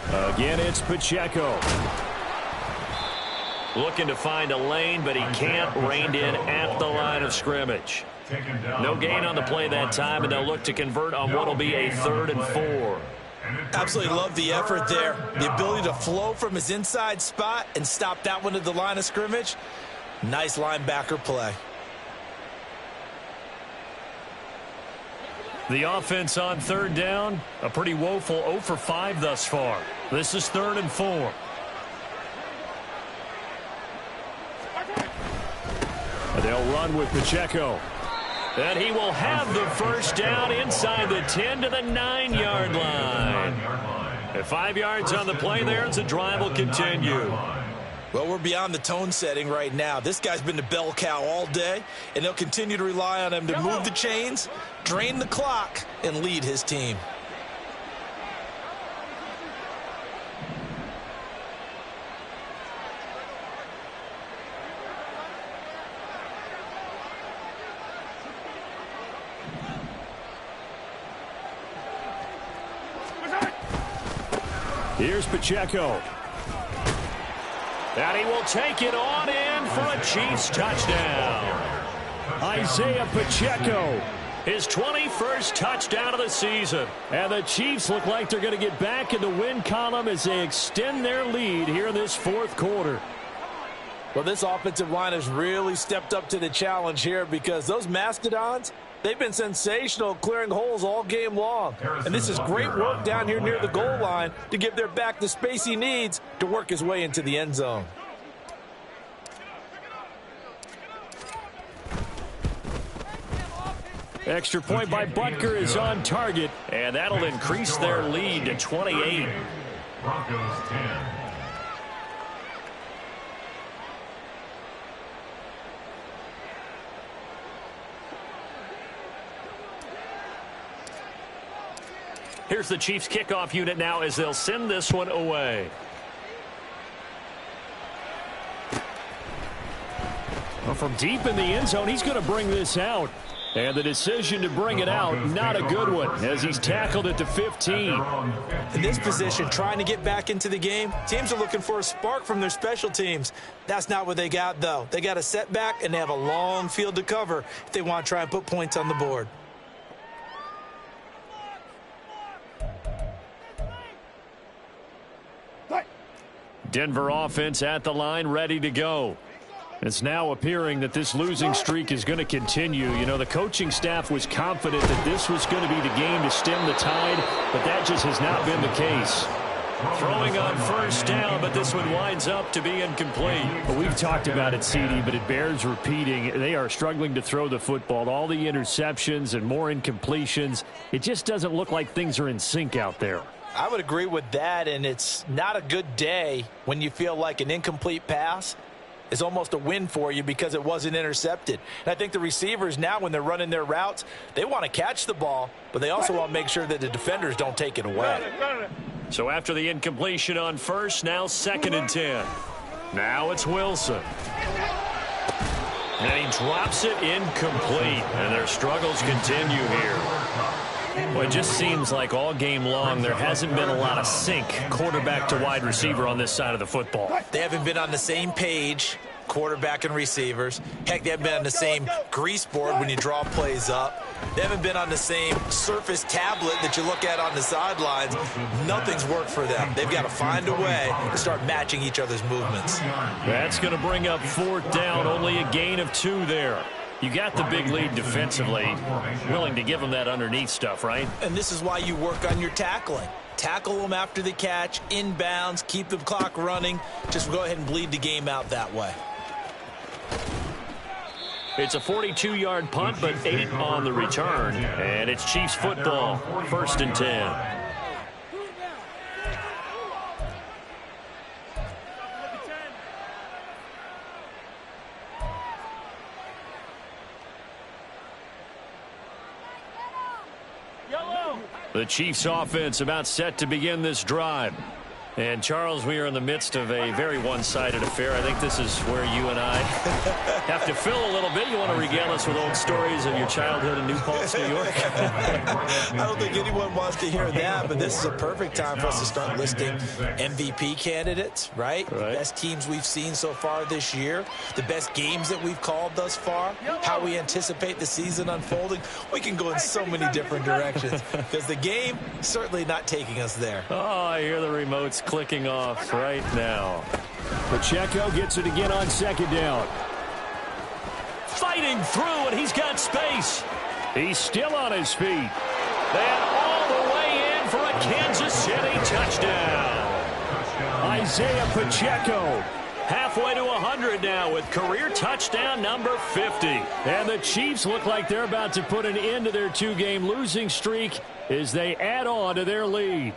S6: Again, it's Pacheco. Looking to find a lane, but he can't. Reined in at the line of scrimmage. No gain on the play that time, and they'll look to convert on what will be a 3rd and 4.
S3: Absolutely love the effort there. The ability to flow from his inside spot and stop that one at the line of scrimmage. Nice linebacker play.
S6: The offense on 3rd down, a pretty woeful 0 for 5 thus far. This is 3rd and 4. They'll run with Pacheco. And he will have the first down inside the 10 to the 9-yard line. And 5 yards on the play there as the drive will continue.
S5: Well, we're beyond the tone setting right now. This guy's been the bell cow all day, and they'll continue to rely on him to move the chains, drain the clock, and lead his team.
S6: Here's Pacheco. And he will take it on in for a Chiefs touchdown. Isaiah Pacheco, his 21st touchdown of the season. And the Chiefs look like they're going to get back in the win column as they extend their lead here in this fourth quarter.
S3: Well, this offensive line has really stepped up to the challenge here because those Mastodons, they've been sensational clearing holes all game long. And this is great work down here near the goal line to give their back the space he needs to work his way into the end zone.
S6: Extra point by Butker is on target, and that'll increase their lead to 28.
S4: Broncos 10.
S6: Here's the Chiefs kickoff unit now as they'll send this one away. Well, from deep in the end zone, he's going to bring this out. And the decision to bring it out, not a good one, as he's tackled at the 15.
S5: In this position, trying to get back into the game, teams are looking for a spark from their special teams. That's not what they got, though. They got a setback, and they have a long field to cover if they want to try and put points on the board.
S6: Denver offense at the line, ready to go. It's now appearing that this losing streak is going to continue. You know, the coaching staff was confident that this was going to be the game to stem the tide, but that just has not been the case. Throwing on first down, but this one winds up to be incomplete.
S1: Well, we've talked about it, CD, but it bears repeating. They are struggling to throw the football. All the interceptions and more incompletions. It just doesn't look like things are in sync out there.
S3: I would agree with that, and it's not a good day when you feel like an incomplete pass is almost a win for you because it wasn't intercepted. And I think the receivers now, when they're running their routes, they want to catch the ball, but they also want to make sure that the defenders don't take it away.
S6: So after the incompletion on first, now 2nd and 10. Now it's Wilson. And he drops it incomplete, and their struggles continue here. Well, it just seems like all game long there hasn't been a lot of sync quarterback to wide receiver on this side of the football.
S5: They haven't been on the same page, quarterback and receivers. Heck, they haven't been on the same grease board when you draw plays up. They haven't been on the same surface tablet that you look at on the sidelines. Nothing's worked for them. They've got to find a way to start matching each other's movements.
S6: That's going to bring up 4th down, only a gain of 2 there. You got the big lead defensively, willing to give them that underneath stuff, right?
S5: And this is why you work on your tackling. Tackle them after the catch, inbounds, keep the clock running. Just go ahead and bleed the game out that way.
S6: It's a 42-yard punt, but 8 on the return. And it's Chiefs football, 1st and 10. The Chiefs offense about set to begin this drive. And, Charles, we are in the midst of a very one-sided affair. I think this is where you and I have to fill a little bit. You want to regale us with old stories of your childhood in New Paltz, New York?
S5: I don't think anyone wants to hear that, but this is a perfect time for us to start listing MVP candidates, right? The best teams we've seen so far this year, the best games that we've called thus far, how we anticipate the season unfolding. We can go in so many different directions because the game is certainly not taking us there.
S6: Oh, I hear the remotes clicking off right now.
S1: Pacheco gets it again on 2nd down.
S6: Fighting through, and he's got space.
S1: He's still on his feet.
S6: And all the way in for a Kansas City touchdown.
S1: Isaiah Pacheco.
S6: Halfway to 100 now with career touchdown number 50.
S1: And the Chiefs look like they're about to put an end to their 2-game losing streak as they add on to their lead.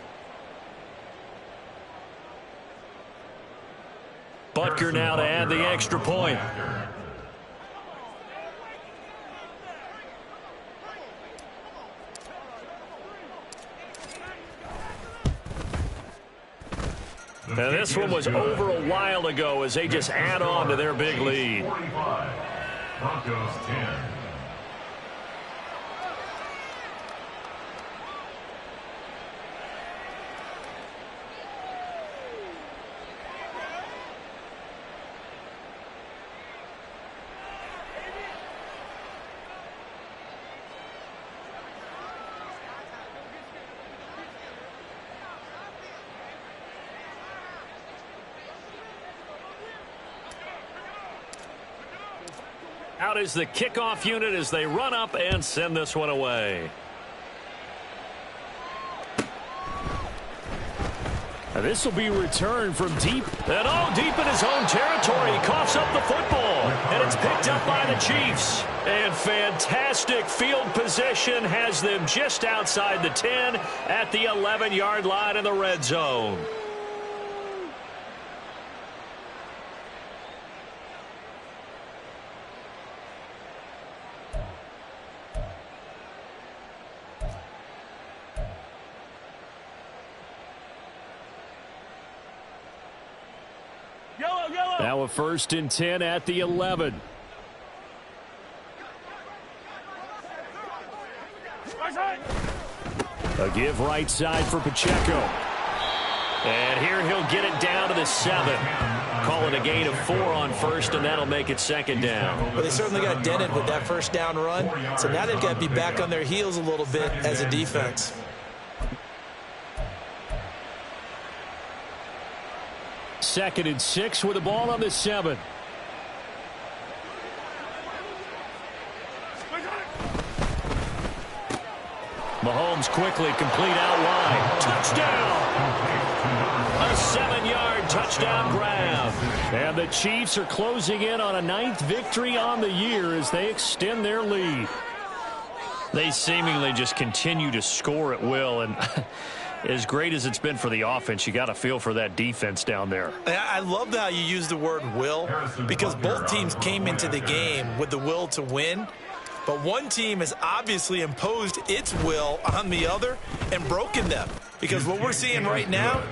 S6: Butker now to add the extra point. And this one was over a while ago as they just add on to their big lead.
S4: 45. Broncos 10.
S6: Out is the kickoff unit as they run up and send this one away. And this will be returned from deep. And all deep in his own territory. He coughs up the football. And it's picked up by the Chiefs. And fantastic field position has them just outside the 10 at the 11-yard line in the red zone. Now a 1st and 10 at the 11. A give right side for Pacheco. And here he'll get it down to the 7. Call it a gain of 4 on 1st, and that'll make it 2nd down.
S5: Well, they certainly got dented with that 1st down run. So now they've got to be back on their heels a little bit as a defense.
S6: Second and 6 with the ball on the 7. Mahomes quickly complete out wide. Touchdown! A 7-yard touchdown grab. And the Chiefs are closing in on a 9th victory on the year as they extend their lead. They seemingly just continue to score at will, and as great as it's been for the offense, you got to feel for that defense down there.
S5: I love how you use the word will, because both teams came into the game with the will to win. But one team has obviously imposed its will on the other and broken them. Because what we're seeing right now,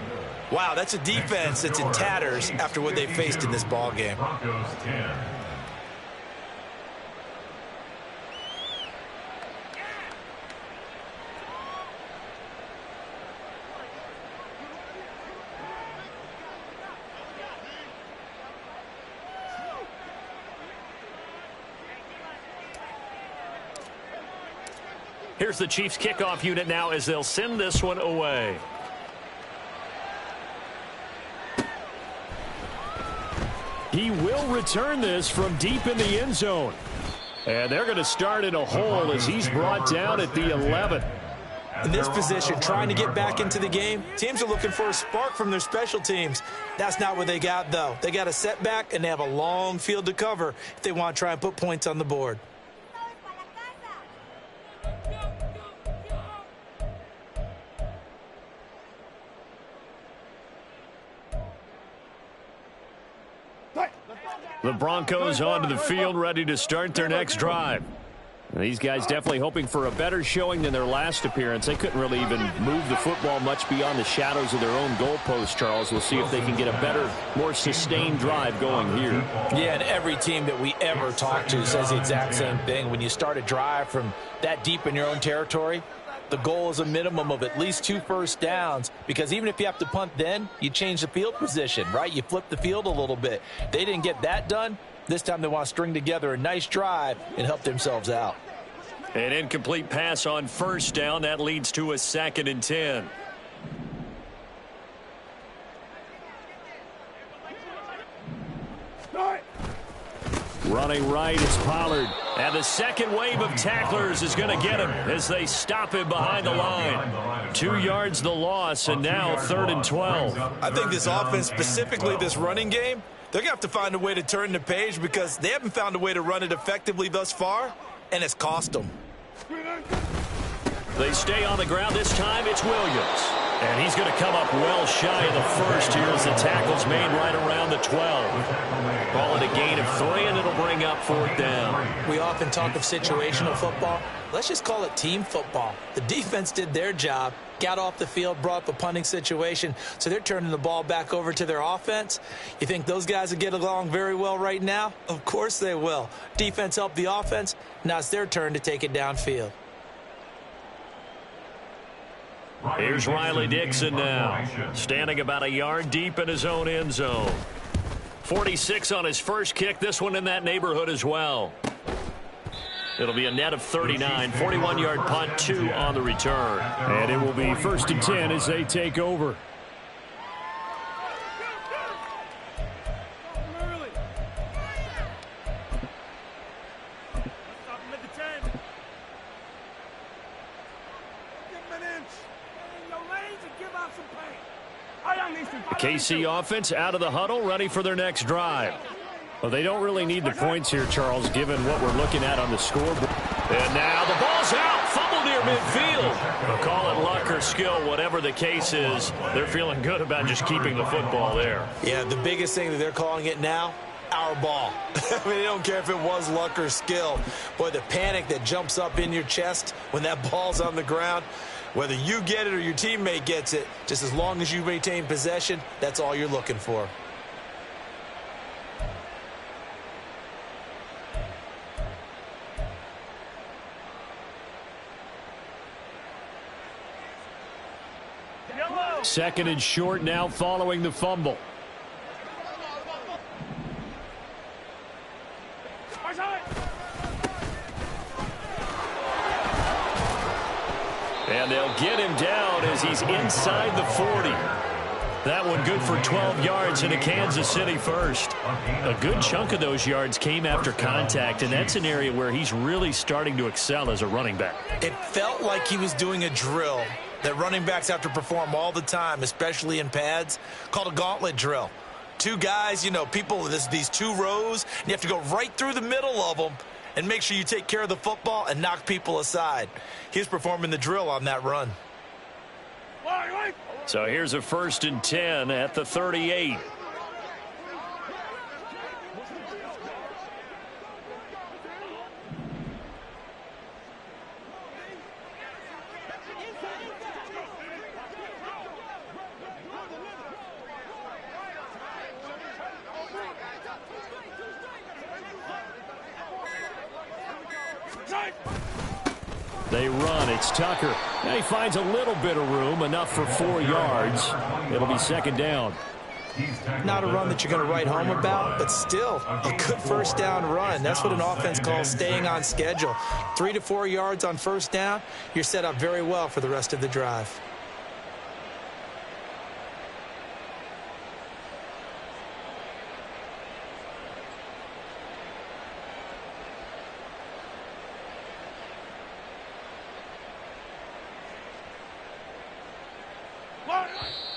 S5: wow, that's a defense that's in tatters after what they faced in this ball game.
S4: Broncos 10.
S6: Here's the Chiefs kickoff unit now as they'll send this one away. He will return this from deep in the end zone. And they're going to start in a hole as he's brought down at the 11.
S5: In this position, trying to get back into the game, teams are looking for a spark from their special teams. That's not what they got, though. They got a setback, and they have a long field to cover if they want to try and put points on the board.
S6: The Broncos onto the field, ready to start their next drive. These guys definitely hoping for a better showing than their last appearance. They couldn't really even move the football much beyond the shadows of their own goalpost, Charles. We'll see if they can get a better, more sustained drive going here.
S3: Yeah, and every team that we ever talk to says the exact same thing. When you start a drive from that deep in your own territory, the goal is a minimum of at least 2 first downs, because even if you have to punt then, you change the field position, right? You flip the field a little bit. They didn't get that done. This time they want to string together a nice drive and help themselves out.
S6: An incomplete pass on 1st down. That leads to a 2nd and 10. Running right is Pollard. And the second wave of tacklers is going to get him as they stop him behind the line. 2 yards the loss, and now 3rd and 12.
S5: I think this offense, specifically this running game, they're going to have to find a way to turn the page, because they haven't found a way to run it effectively thus far, and it's cost them.
S6: They stay on the ground. This time it's Williams. And he's going to come up well shy of the first here as the tackle's made right around the 12. Ball at a gain of 3, and it'll bring up 4th down.
S5: We often talk of situational football. Let's just call it team football. The defense did their job, got off the field, brought up a punting situation, so they're turning the ball back over to their offense. You think those guys will get along very well right now? Of course they will. Defense helped the offense. Now it's their turn to take it downfield.
S6: Here's Riley Dixon now, standing about a yard deep in his own end zone. 46 on his first kick, this one in that neighborhood as well. It'll be a net of 39, 41-yard punt, 2 on the return.
S1: And it will be 1st and 10 as they take over. The KC offense out of the huddle, ready for their next drive. Well, they don't really need the points here, Charles, given what we're looking at on the scoreboard.
S6: And now the ball's out, fumble near midfield. They'll call it luck or skill, whatever the case is. They're feeling good about just keeping the football there.
S5: Yeah, the biggest thing that they're calling it now, our ball. I mean, they don't care if it was luck or skill. Boy, the panic that jumps up in your chest when that ball's on the ground, whether you get it or your teammate gets it, just as long as you maintain possession, that's all you're looking for.
S1: Second and short now following the fumble.
S6: And they'll get him down as he's inside the 40. That one good for 12 yards into Kansas City first. A good chunk of those yards came after contact, and that's an area where he's really starting to excel as a running back.
S5: It felt like he was doing a drill that running backs have to perform all the time, especially in pads, called a gauntlet drill. Two guys, you know, people, these two rows, and you have to go right through the middle of them and make sure you take care of the football and knock people aside. He's performing the drill on that run.
S6: So here's a 1st and 10 at the 38.
S1: They run. It's Tucker. And he finds a little bit of room, enough for 4 yards. It'll be 2nd down.
S5: Not a run that you're going to write home about, but still a good 1st down run. That's what an offense calls staying on schedule. 3 to 4 yards on 1st down, you're set up very well for the rest of the drive.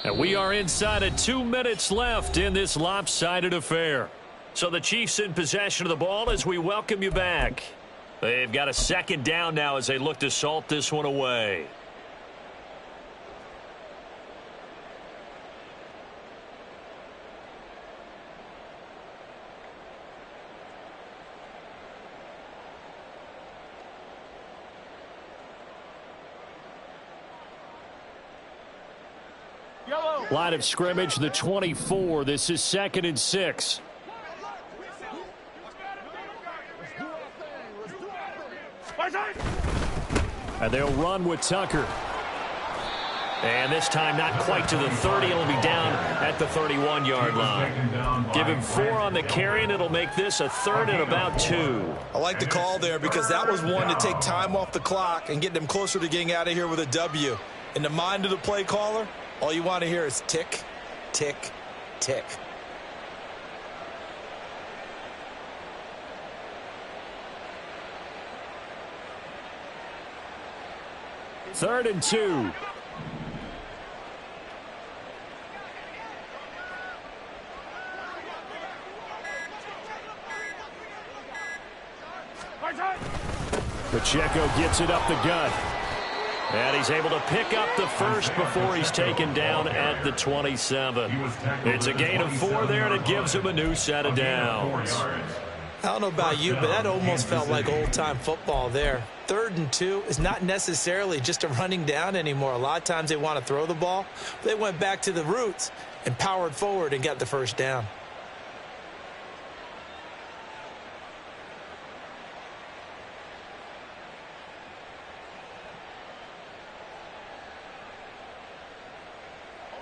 S6: And we are inside of 2 minutes left in this lopsided affair. So the Chiefs in possession of the ball as we welcome you back. They've got a 2nd down now as they look to salt this one away.
S1: Line of scrimmage, the 24. This is 2nd and 6. And they'll run with Tucker.
S6: And this time not quite to the 30. It'll be down at the 31-yard line. Give him 4 on the carry, and it'll make this a 3rd and about 2.
S5: I like the call there because that was one to take time off the clock and get them closer to getting out of here with a W. In the mind of the play caller, all you want to hear is tick, tick, tick.
S1: Third and 2. Pacheco gets it up the gut.
S6: And he's able to pick up the first before he's taken down at the 27. It's a gain of 4 there, and it gives him a new set of downs.
S5: I don't know about you, but that almost felt like old-time football there. 3rd and 2 is not necessarily just a running down anymore. A lot of times they want to throw the ball. They went back to the roots and powered forward and got the first down.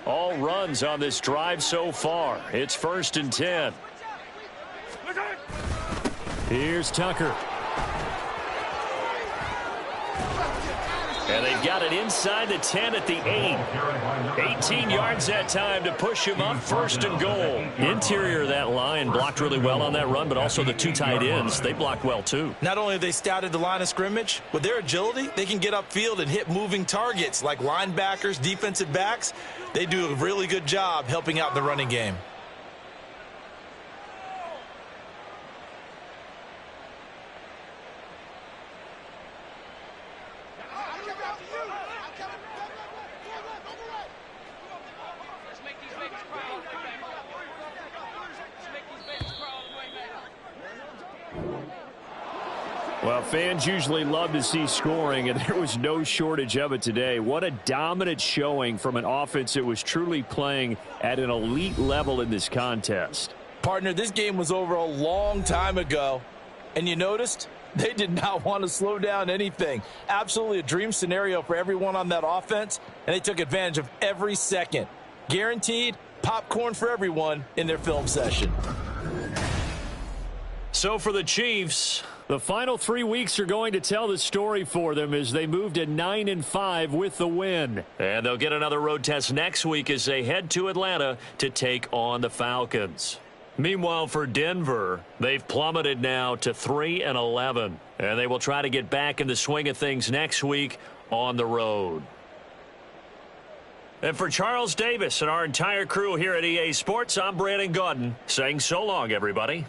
S6: All runs on this drive so far. It's 1st and 10. Here's Tucker. And they've got it inside the 10 at the 8. 18 yards that time to push him up 1st and goal. Interior of that line blocked really well on that run, but also the 2 tight ends, they blocked well too.
S5: Not only have they scouted the line of scrimmage, with their agility, they can get upfield and hit moving targets like linebackers, defensive backs. They do a really good job helping out in the running game.
S6: Well, fans usually love to see scoring, and there was no shortage of it today. What a dominant showing from an offense that was truly playing at an elite level in this contest.
S3: Partner, this game was over a long time ago, and you noticed they did not want to slow down anything. Absolutely a dream scenario for everyone on that offense, and they took advantage of every second. Guaranteed popcorn for everyone in their film session.
S6: So for the Chiefs, the final 3 weeks are going to tell the story for them as they move to 9-5 with the win. And they'll get another road test next week as they head to Atlanta to take on the Falcons. Meanwhile, for Denver, they've plummeted now to 3-11. And they will try to get back in the swing of things next week on the road. And for Charles Davis and our entire crew here at EA Sports, I'm Brandon Gaudin saying so long, everybody.